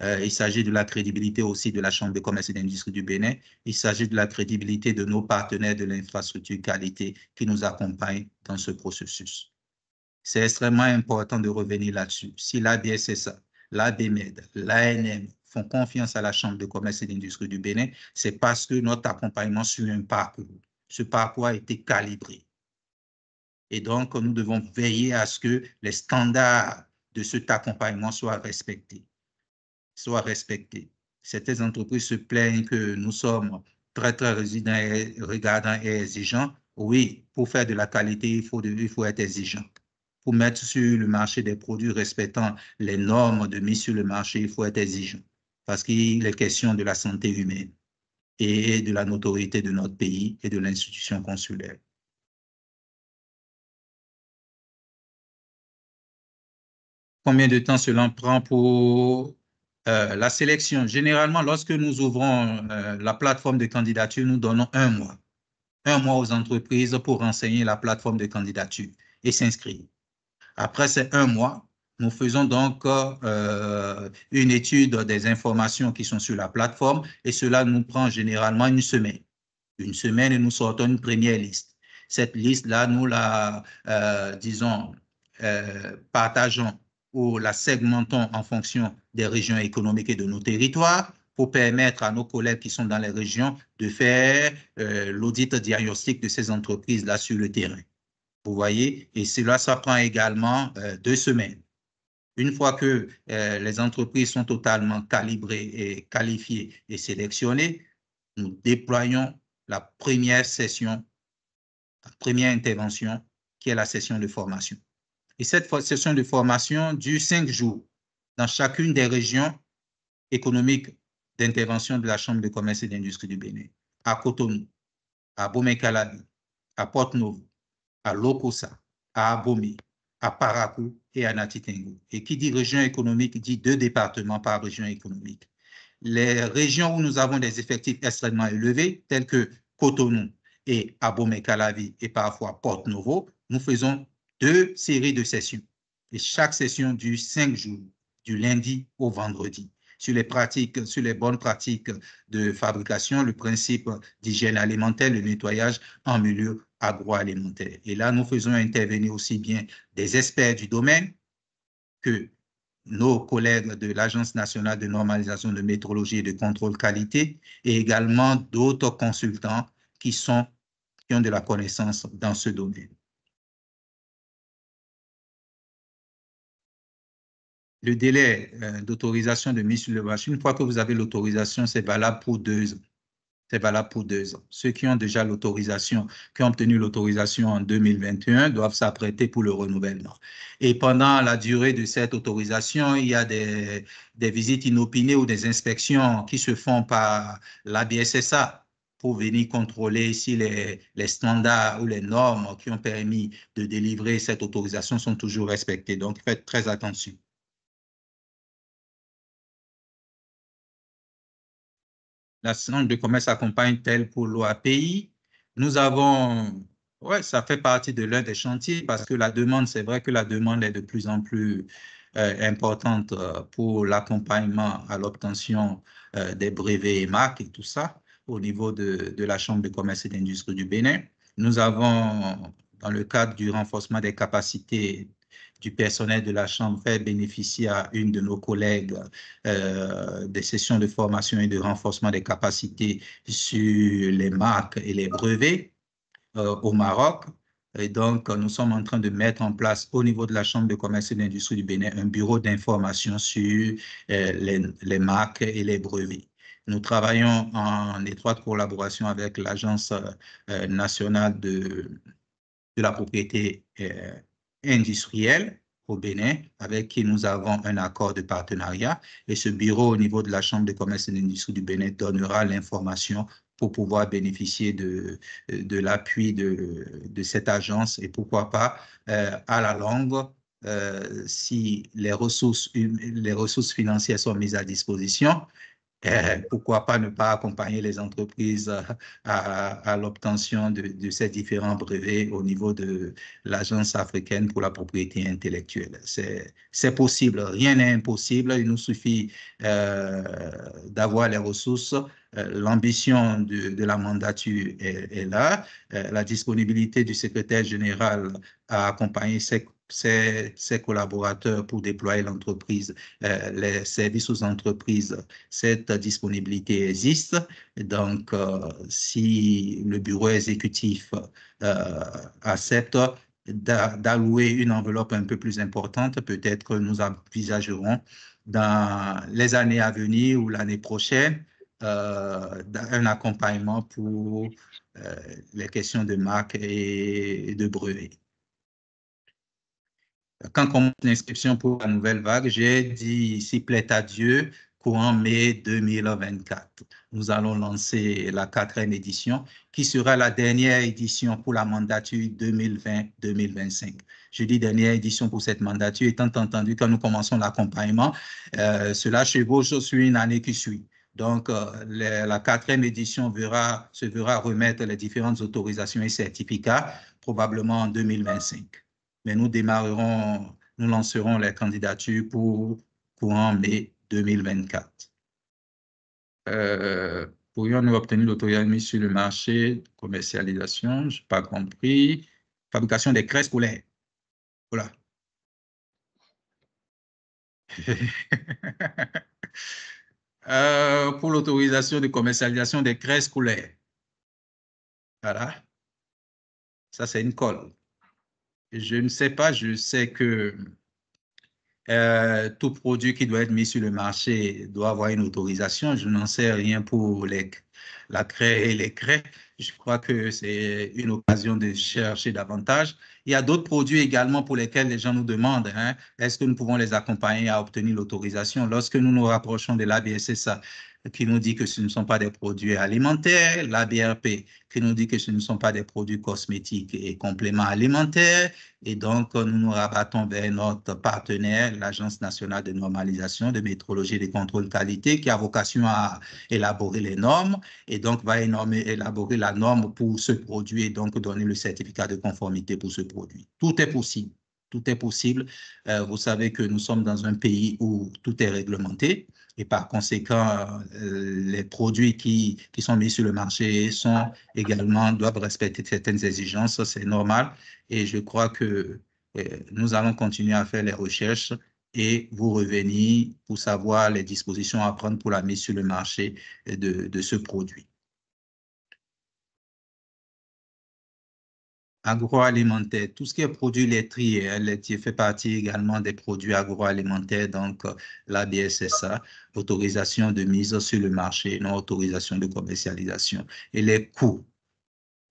il s'agit de la crédibilité aussi de la Chambre de commerce et d'industrie du Bénin, il s'agit de la crédibilité de nos partenaires de l'infrastructure qualité qui nous accompagnent dans ce processus. C'est extrêmement important de revenir là-dessus. Si l'ABSSA, l'ABMED, l'ANM font confiance à la Chambre de commerce et d'industrie du Bénin, c'est parce que notre accompagnement suit un parcours. Ce parcours a été calibré. Et donc, nous devons veiller à ce que les standards de cet accompagnement soient respectés. Certaines entreprises se plaignent que nous sommes très, très résidents et regardants et exigeants. Oui, pour faire de la qualité, il faut être exigeant. Pour mettre sur le marché des produits respectant les normes de mise sur le marché, il faut être exigeant. Parce qu'il est question de la santé humaine et de la notoriété de notre pays et de l'institution consulaire. Combien de temps cela prend pour la sélection? Généralement, lorsque nous ouvrons la plateforme de candidature, nous donnons un mois. Un mois aux entreprises pour renseigner la plateforme de candidature et s'inscrire. Après ces un mois, nous faisons donc une étude des informations qui sont sur la plateforme et cela nous prend généralement une semaine. Une semaine et nous sortons une première liste. Cette liste-là, nous la, partageons ou la segmentons en fonction des régions économiques et de nos territoires pour permettre à nos collègues qui sont dans les régions de faire l'audit diagnostique de ces entreprises-là sur le terrain. Vous voyez, et cela, ça prend également 2 semaines. Une fois que les entreprises sont totalement calibrées et qualifiées et sélectionnées, nous déployons la première session, la première intervention, qui est la session de formation. Et cette session de formation dure 5 jours dans chacune des régions économiques d'intervention de la Chambre de commerce et d'industrie du Bénin, à Cotonou, à Bomey-Calabi, à Porto-Novo, à Lokossa, à Abomey, à Parakou et à Nati Tengu. Et qui dit région économique dit 2 départements par région économique. les régions où nous avons des effectifs extrêmement élevés, tels que Cotonou et Abomey-Calavi et parfois Porto-Novo, nous faisons 2 séries de sessions. Et chaque session dure 5 jours, du lundi au vendredi. Sur les bonnes pratiques de fabrication, le principe d'hygiène alimentaire, le nettoyage en milieu agroalimentaire. Et là, nous faisons intervenir aussi bien des experts du domaine que nos collègues de l'Agence nationale de normalisation de métrologie et de contrôle qualité et également d'autres consultants qui ont de la connaissance dans ce domaine. Le délai d'autorisation de mise sur le marché, une fois que vous avez l'autorisation, c'est valable pour 2 ans. C'est valable pour 2 ans. Ceux qui ont déjà l'autorisation, qui ont obtenu l'autorisation en 2021, doivent s'apprêter pour le renouvellement. Et pendant la durée de cette autorisation, il y a des visites inopinées ou des inspections qui se font par la BSSA pour venir contrôler si les standards ou les normes qui ont permis de délivrer cette autorisation sont toujours respectés. Donc, faites très attention. La Chambre de commerce accompagne-t-elle pour l'OAPI? Nous avons, ça fait partie de l'un des chantiers parce que la demande, c'est vrai que la demande est de plus en plus importante pour l'accompagnement à l'obtention des brevets et marques et tout ça au niveau de la Chambre de commerce et d'industrie du Bénin. Nous avons, dans le cadre du renforcement des capacités du personnel de la Chambre, fait bénéficier à une de nos collègues des sessions de formation et de renforcement des capacités sur les marques et les brevets au Maroc. Et donc, nous sommes en train de mettre en place au niveau de la Chambre de commerce et d'industrie du Bénin un bureau d'information sur les marques et les brevets. Nous travaillons en étroite collaboration avec l'Agence nationale de la propriété industrielle au Bénin, avec qui nous avons un accord de partenariat. Et ce bureau au niveau de la Chambre de commerce et d'industrie du Bénin donnera l'information pour pouvoir bénéficier de l'appui de cette agence et pourquoi pas à la longue, si les ressources financières sont mises à disposition, pourquoi pas ne pas accompagner les entreprises à l'obtention de ces différents brevets au niveau de l'Agence africaine pour la propriété intellectuelle. C'est possible, rien n'est impossible, il nous suffit d'avoir les ressources. L'ambition de la mandature est là, la disponibilité du secrétaire général à accompagner ses collaborateurs pour déployer l'entreprise, les services aux entreprises, cette disponibilité existe. Donc, si le bureau exécutif accepte d'allouer une enveloppe un peu plus importante, peut-être que nous envisagerons dans les années à venir ou l'année prochaine un accompagnement pour les questions de marque et de brevets. Quand commence l'inscription pour la nouvelle vague, j'ai dit, s'il plaît à Dieu, courant mai 2024. Nous allons lancer la 4e édition, qui sera la dernière édition pour la mandature 2020-2025. Je dis dernière édition pour cette mandature, étant entendu que nous commençons l'accompagnement, cela chevauche sur une année qui suit. Donc, la 4e édition se verra remettre les différentes autorisations et certificats, probablement en 2025. Mais nous lancerons les candidatures pour courant mai 2024. Pourrions-nous obtenir l'autorisation sur le marché, commercialisation, je n'ai pas compris, fabrication des craies scolaires. Voilà. Pour l'autorisation de commercialisation des craies scolaires. Voilà. Ça, c'est une colle. Je ne sais pas, je sais que tout produit qui doit être mis sur le marché doit avoir une autorisation. Je n'en sais rien pour la craie et les craies. Je crois que c'est une occasion de chercher davantage. Il y a d'autres produits également pour lesquels les gens nous demandent, hein, est-ce que nous pouvons les accompagner à obtenir l'autorisation? Lorsque nous nous rapprochons de l'ABSSA, qui nous dit que ce ne sont pas des produits alimentaires, l'ABRP qui nous dit que ce ne sont pas des produits cosmétiques et compléments alimentaires, et donc nous nous rabattons vers notre partenaire, l'Agence nationale de normalisation, de métrologie et de contrôle qualité, qui a vocation à élaborer les normes, et donc va élaborer la norme pour ce produit et donc donner le certificat de conformité pour ce produit. Tout est possible. Tout est possible. Vous savez que nous sommes dans un pays où tout est réglementé et par conséquent, les produits qui sont mis sur le marché doivent respecter certaines exigences, c'est normal. Et je crois que nous allons continuer à faire les recherches et vous revenir pour savoir les dispositions à prendre pour la mise sur le marché de ce produit. Agroalimentaire, tout ce qui est produits laitiers, laitier fait partie également des produits agroalimentaires, donc l'ABSSA, autorisation de mise sur le marché, non autorisation de commercialisation. Et les coûts.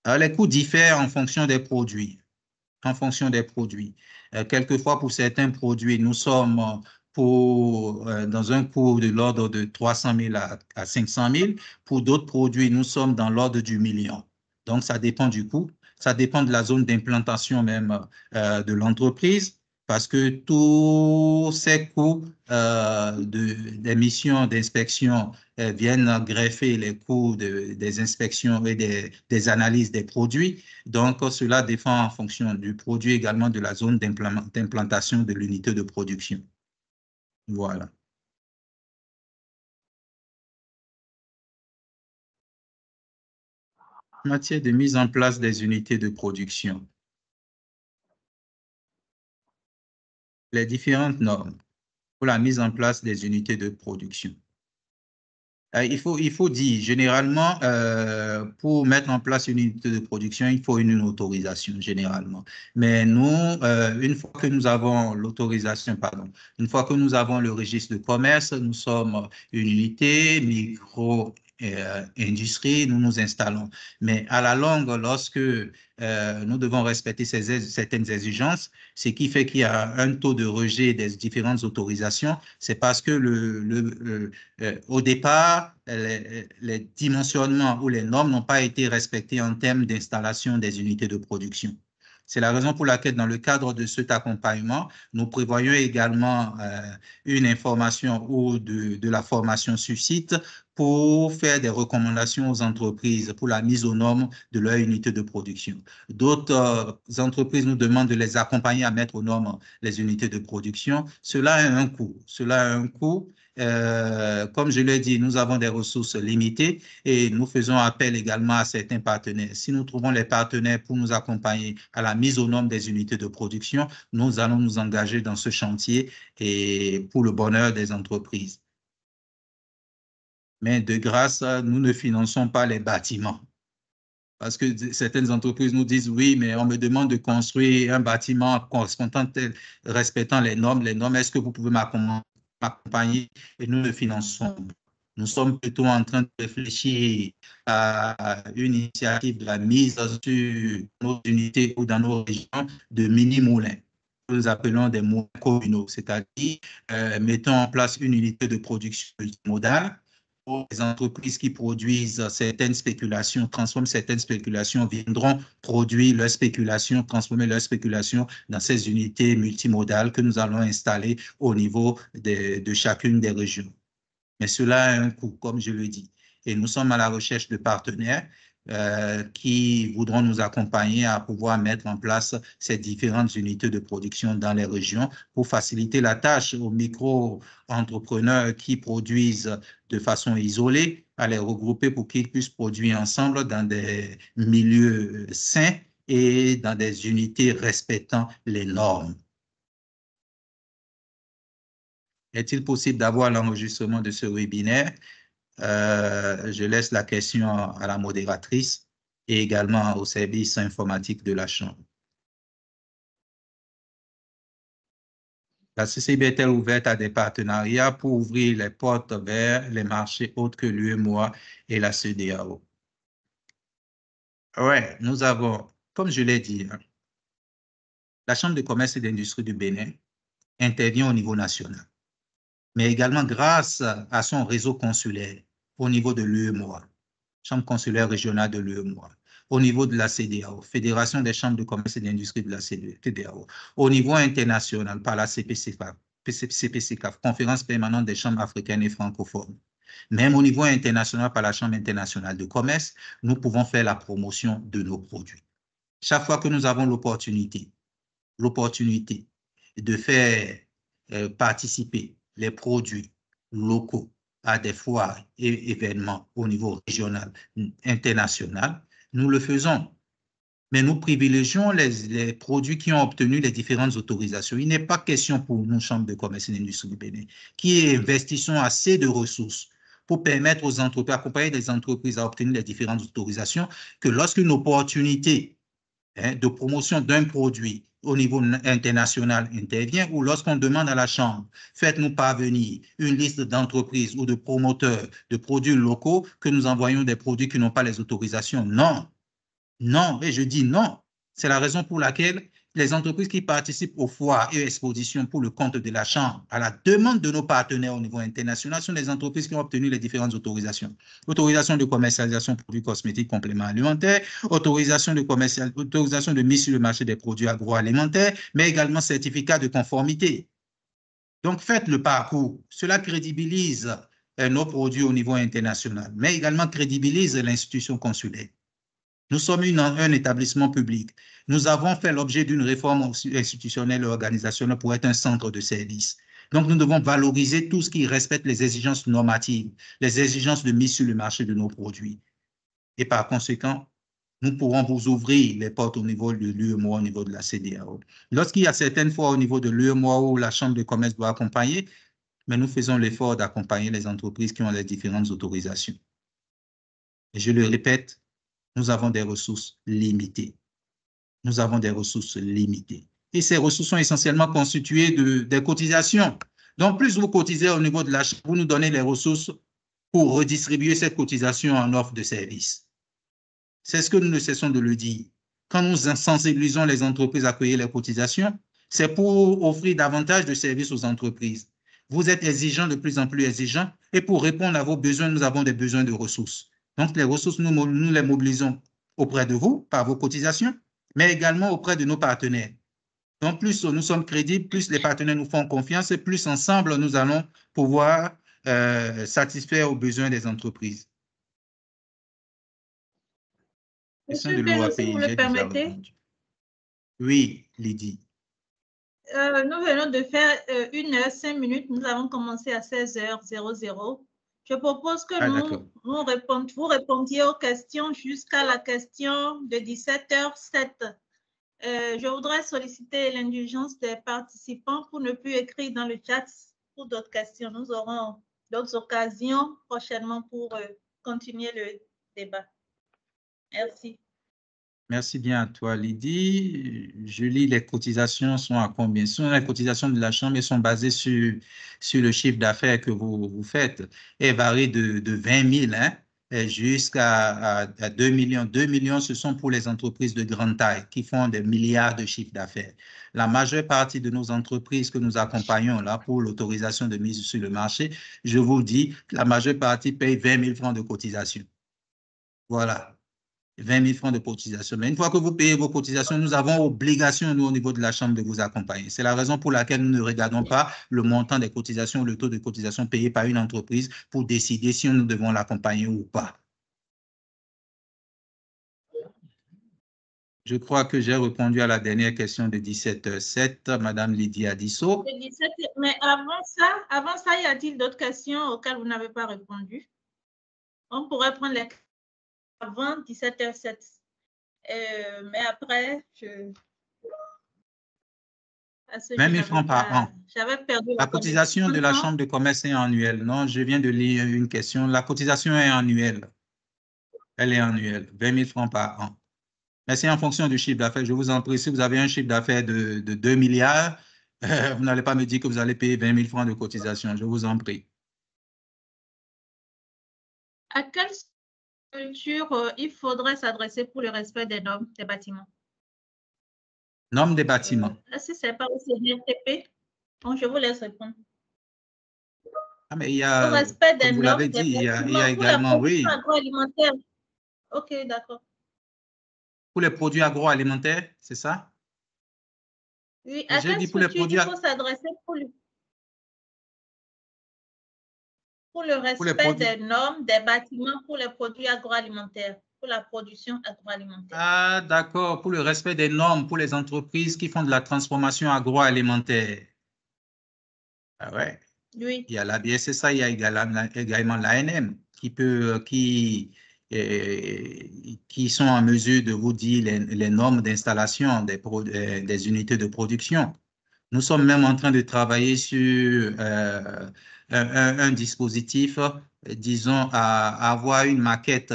Alors, les coûts diffèrent en fonction des produits. En fonction des produits. Quelquefois, pour certains produits, nous sommes dans un coût de l'ordre de 300 000 à 500 000. Pour d'autres produits, nous sommes dans l'ordre du million. Donc, ça dépend du coût. Ça dépend de la zone d'implantation même de l'entreprise, parce que tous ces coûts des missions d'inspection viennent greffer les coûts des inspections et des analyses des produits. Donc, cela dépend en fonction du produit, également de la zone d'implantation de l'unité de production. Voilà. En matière de mise en place des unités de production, les différentes normes pour la mise en place des unités de production. Il faut dire, généralement, pour mettre en place une unité de production, il faut une autorisation, généralement. Mais nous, une fois que nous avons l'autorisation, une fois que nous avons le registre de commerce, nous sommes une unité, micro-industrie, nous nous installons. Mais à la longue, lorsque nous devons respecter certaines exigences, ce qui fait qu'il y a un taux de rejet des différentes autorisations, c'est parce que au départ, les dimensionnements ou les normes n'ont pas été respectés en termes d'installation des unités de production. C'est la raison pour laquelle, dans le cadre de cet accompagnement, nous prévoyons également une information ou de la formation sur site pour faire des recommandations aux entreprises pour la mise aux normes de leur unité de production. D'autres entreprises nous demandent de les accompagner à mettre aux normes les unités de production. Cela a un coût. Cela a un coût. Comme je l'ai dit, nous avons des ressources limitées et nous faisons appel également à certains partenaires. Si nous trouvons les partenaires pour nous accompagner à la mise aux normes des unités de production, nous allons nous engager dans ce chantier et pour le bonheur des entreprises. Mais de grâce, nous ne finançons pas les bâtiments. Parce que certaines entreprises nous disent, oui, mais on me demande de construire un bâtiment respectant les normes. Est-ce que vous pouvez m'accompagner? Et nous le finançons. Nous sommes plutôt en train de réfléchir à une initiative de la mise sur nos unités ou dans nos régions de mini-moulins. Nous appelons des moulins communaux, c'est-à-dire mettons en place une unité de production multimodale. Les entreprises qui produisent certaines spéculations, transforment certaines spéculations, viendront produire leurs spéculations, transformer leurs spéculations dans ces unités multimodales que nous allons installer au niveau de chacune des régions. Mais cela a un coût, comme je le dis. Et nous sommes à la recherche de partenaires qui voudront nous accompagner à pouvoir mettre en place ces différentes unités de production dans les régions pour faciliter la tâche aux micro-entrepreneurs qui produisent de façon isolée, à les regrouper pour qu'ils puissent produire ensemble dans des milieux sains et dans des unités respectant les normes. Est-il possible d'avoir l'enregistrement de ce webinaire? Je laisse la question à la modératrice et également au service informatique de la Chambre. La CCIB est-elle ouverte à des partenariats pour ouvrir les portes vers les marchés autres que l'UEMOA et la CEDEAO? Oui, nous avons, comme je l'ai dit, la Chambre de commerce et d'industrie du Bénin intervient au niveau national, mais également grâce à son réseau consulaire au niveau de l'UEMOA, Chambre consulaire régionale de l'UEMOA, au niveau de la CEDEAO, Fédération des chambres de commerce et d'industrie de la CEDEAO, au niveau international par la CPCCAF, Conférence permanente des chambres africaines et francophones. Même au niveau international par la Chambre internationale de commerce, nous pouvons faire la promotion de nos produits. Chaque fois que nous avons l'opportunité de faire participer les produits locaux à des foires et événements au niveau régional, international, nous le faisons. Mais nous privilégions les produits qui ont obtenu les différentes autorisations. Il n'est pas question pour nous, Chambre de commerce et d'industrie du Bénin, qui investissons assez de ressources pour permettre aux entreprises, accompagner les entreprises à obtenir les différentes autorisations, que lorsqu'une opportunité de promotion d'un produit au niveau international intervient, ou lorsqu'on demande à la Chambre, faites-nous parvenir une liste d'entreprises ou de promoteurs de produits locaux, que nous envoyons des produits qui n'ont pas les autorisations. Non, non, et je dis non. C'est la raison pour laquelle les entreprises qui participent aux foires et expositions pour le compte de la Chambre, à la demande de nos partenaires au niveau international, sont les entreprises qui ont obtenu les différentes autorisations. Autorisation de commercialisation de produits cosmétiques compléments alimentaires, autorisation de mise sur le marché des produits agroalimentaires, mais également certificat de conformité. Donc, faites le parcours. Cela crédibilise nos produits au niveau international, mais également crédibilise l'institution consulaire. Nous sommes un établissement public. Nous avons fait l'objet d'une réforme institutionnelle et organisationnelle pour être un centre de service. Donc, nous devons valoriser tout ce qui respecte les exigences normatives, les exigences de mise sur le marché de nos produits. Et par conséquent, nous pourrons vous ouvrir les portes au niveau de l'UEMOA, au niveau de la CEDEAO. Lorsqu'il y a certaines fois au niveau de l'UEMOA où la Chambre de commerce doit accompagner, mais nous faisons l'effort d'accompagner les entreprises qui ont les différentes autorisations. Et je le répète, nous avons des ressources limitées. Nous avons des ressources limitées. Et ces ressources sont essentiellement constituées des cotisations. Donc, plus vous cotisez au niveau de l'achat, vous nous donnez les ressources pour redistribuer cette cotisation en offre de services. C'est ce que nous ne cessons de le dire. Quand nous sensibilisons les entreprises à payer les cotisations, c'est pour offrir davantage de services aux entreprises. Vous êtes exigeants, de plus en plus exigeants, et pour répondre à vos besoins, nous avons des besoins de ressources. Donc, les ressources, nous les mobilisons auprès de vous, par vos cotisations, mais également auprès de nos partenaires. Donc, plus nous sommes crédibles, plus les partenaires nous font confiance et plus ensemble, nous allons pouvoir satisfaire aux besoins des entreprises. Monsieur Bello, si vous le permettez. Oui, Lydie. Nous venons de faire 1 heure 5 minutes. Nous avons commencé à 16h00. Je propose que vous répondiez aux questions jusqu'à la question de 17h07. Je voudrais solliciter l'indulgence des participants pour ne plus écrire dans le chat pour d'autres questions. Nous aurons d'autres occasions prochainement pour continuer le débat. Merci. Merci bien à toi, Lydie. Je lis les cotisations sont à combien? Les cotisations de la Chambre sont basées sur le chiffre d'affaires que vous faites et varient de 20 000 jusqu'à 2 millions. 2 millions, ce sont pour les entreprises de grande taille qui font des milliards de chiffres d'affaires. La majeure partie de nos entreprises que nous accompagnons là pour l'autorisation de mise sur le marché, je vous dis, la majeure partie paye 20 000 francs de cotisation. Voilà. 20 000 francs de cotisation. Mais une fois que vous payez vos cotisations, nous avons obligation, nous, au niveau de la Chambre, de vous accompagner. C'est la raison pour laquelle nous ne regardons pas le montant des cotisations, le taux de cotisation payé par une entreprise pour décider si nous devons l'accompagner ou pas. Je crois que j'ai répondu à la dernière question de 17h07, Madame Lydie Adisso. Mais avant ça, y a-t-il d'autres questions auxquelles vous n'avez pas répondu? On pourrait prendre les avant 17h07. Mais après, 20 000 francs par an. J'avais perdu la cotisation de la Chambre de commerce est annuelle. Non, je viens de lire une question. La cotisation est annuelle. Elle est annuelle. 20 000 francs par an. Mais c'est en fonction du chiffre d'affaires. Je vous en prie, si vous avez un chiffre d'affaires de 2 milliards, Vous n'allez pas me dire que vous allez payer 20 000 francs de cotisation, je vous en prie. À quelle structure il faudrait s'adresser pour le respect des normes des bâtiments? Normes des bâtiments. Si ce n'est pas au CNRTP, donc je vous laisse répondre. Ah, mais il y a, le respect des comme vous normes l'avez des dit, il y a bâtiments pour la également, production oui, agroalimentaire. OK, d'accord. pour les produits agroalimentaires, c'est ça? Oui, Mais à j'ai quelle dit pour les structure produits, il faut s'adresser pour le respect des normes des bâtiments pour les produits agroalimentaires, pour la production agroalimentaire. Ah, d'accord, pour le respect des normes pour les entreprises qui font de la transformation agroalimentaire. Ah ouais. Oui. Il y a la BSSA, il y a également l'ANM qui sont en mesure de vous dire les normes d'installation des unités de production. Nous sommes même en train de travailler sur un dispositif, disons, à avoir une maquette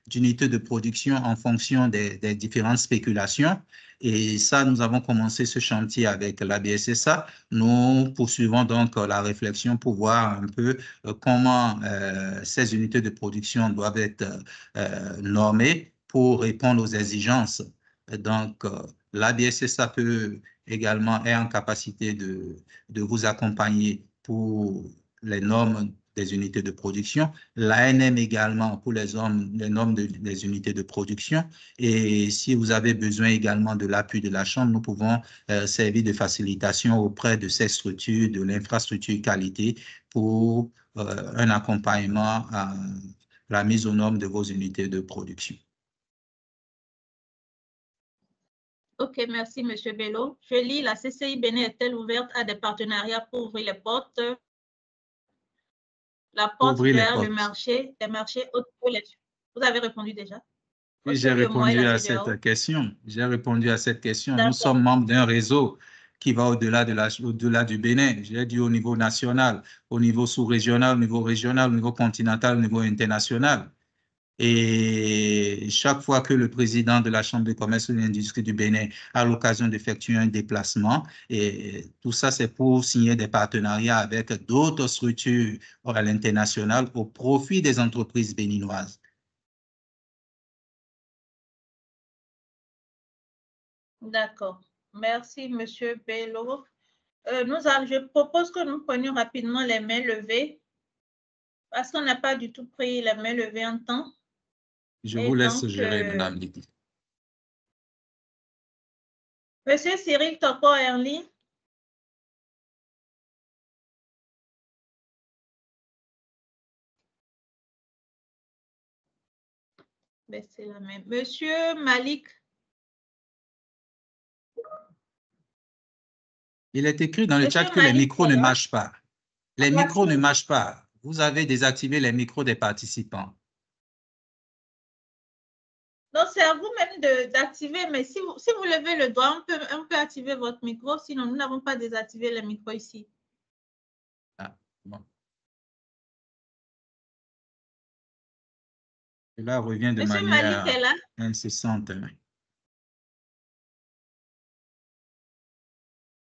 d'unités de production en fonction des différentes spéculations. Et ça, nous avons commencé ce chantier avec la BSSA. Nous poursuivons donc la réflexion pour voir un peu comment ces unités de production doivent être normées pour répondre aux exigences. Donc, la BSSA peut également est en capacité de vous accompagner pour les normes des unités de production, l'ANM également pour les normes des unités de production. Et si vous avez besoin également de l'appui de la Chambre, nous pouvons servir de facilitation auprès de ces structures, de l'infrastructure qualité pour un accompagnement à la mise aux normes de vos unités de production. OK, merci, M. Bello. Je lis, la CCI Bénin est-elle ouverte à des partenariats pour ouvrir les portes, vers le marché, des marchés autres pour les... Vous avez répondu déjà? Oui, j'ai répondu à cette question. J'ai répondu à cette question. Nous sommes membres d'un réseau qui va au-delà du Bénin. J'ai dit au niveau national, au niveau sous-régional, au niveau régional, au niveau continental, au niveau international. Et chaque fois que le président de la Chambre de commerce et de l'industrie du Bénin a l'occasion d'effectuer un déplacement, et tout ça, c'est pour signer des partenariats avec d'autres structures à l'international au profit des entreprises béninoises. D'accord. Merci, M. Bello. Je propose que nous prenions rapidement les mains levées parce qu'on n'a pas du tout pris les mains levées en temps. Je vous laisse gérer, Madame Lydie. Monsieur Cyril Toko-Erli. Baissez la main. Monsieur Malik. Il est écrit dans le chat que les micros ne marchent pas. Les micros ne marchent pas. Vous avez désactivé les micros des participants. Donc, c'est à vous-même d'activer, mais si vous levez le doigt, on peut activer votre micro, sinon nous n'avons pas désactivé les micros ici. Ah, bon. Cela revient de Monsieur manière Malik est là? incessante.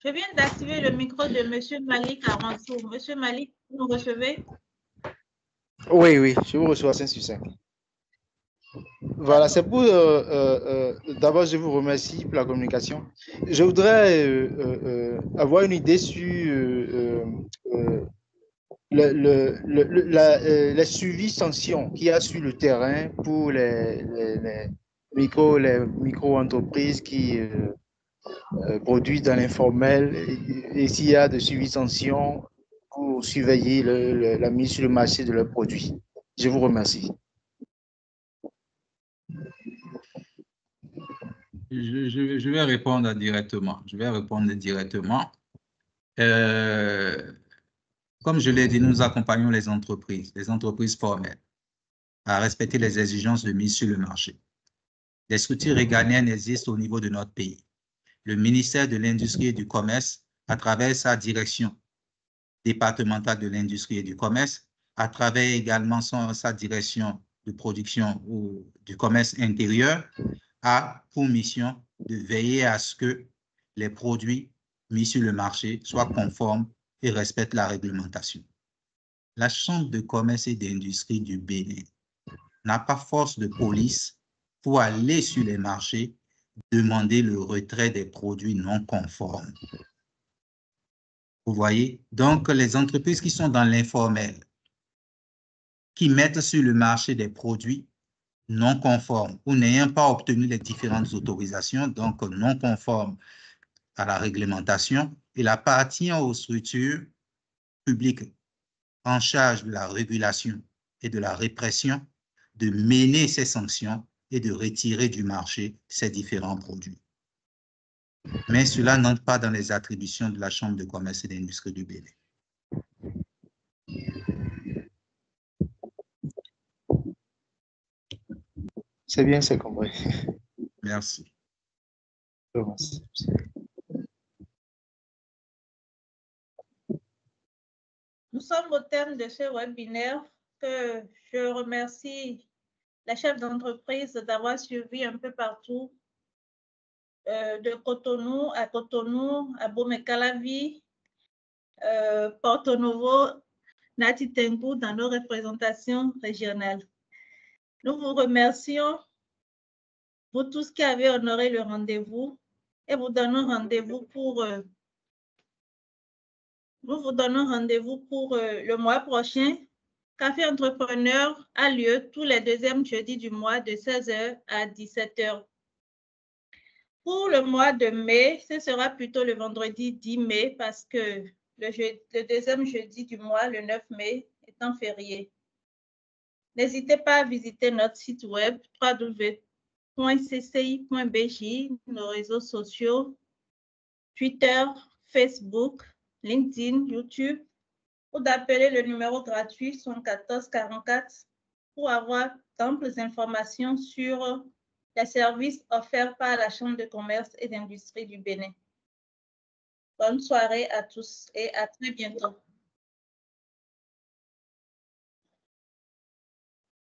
Je viens d'activer le micro de Monsieur Malik Aransour. Monsieur Malik, vous nous recevez? Oui, oui, je vous reçois 5 sur 5. Voilà, c'est pour... d'abord, je vous remercie pour la communication. Je voudrais avoir une idée sur les suivis sanctions qu'il y a sur le terrain pour les micro-entreprises qui produisent dans l'informel et s'il y a des suivis sanctions pour surveiller la mise sur le marché de leurs produits. Je vous remercie. Je vais répondre directement. Comme je l'ai dit, nous accompagnons les entreprises formelles, à respecter les exigences de mise sur le marché. Des structures régaliennes existent au niveau de notre pays. Le ministère de l'Industrie et du Commerce, à travers sa direction départementale de l'Industrie et du Commerce, à travers également sa direction de production ou du commerce intérieur, a pour mission de veiller à ce que les produits mis sur le marché soient conformes et respectent la réglementation. La Chambre de commerce et d'industrie du Bénin n'a pas force de police pour aller sur les marchés demander le retrait des produits non conformes. Vous voyez? Donc, les entreprises qui sont dans l'informel, qui mettent sur le marché des produits non conformes ou n'ayant pas obtenu les différentes autorisations, donc non conformes à la réglementation, il appartient aux structures publiques en charge de la régulation et de la répression de mener ces sanctions et de retirer du marché ces différents produits. Mais cela n'entre pas dans les attributions de la Chambre de commerce et d'industrie du Bénin. C'est bien, c'est compris. Merci. Nous sommes au terme de ce webinaire que je remercie la chef d'entreprise d'avoir suivi un peu partout, de Cotonou, à Bomé-Calavi, Porto Novo, Nati Tengu dans nos représentations régionales. Nous vous remercions, vous tous qui avez honoré le rendez-vous, et vous donnons rendez-vous pour le mois prochain. Café Entrepreneur a lieu tous les deuxièmes jeudis du mois de 16h à 17h. Pour le mois de mai, ce sera plutôt le vendredi 10 mai parce que le deuxième jeudi du mois, le 9 mai, est un férié. N'hésitez pas à visiter notre site web www.cci.bj, nos réseaux sociaux, Twitter, Facebook, LinkedIn, YouTube, ou d'appeler le numéro gratuit 74 44 pour avoir d'amples informations sur les services offerts par la Chambre de commerce et d'industrie du Bénin. Bonne soirée à tous et à très bientôt.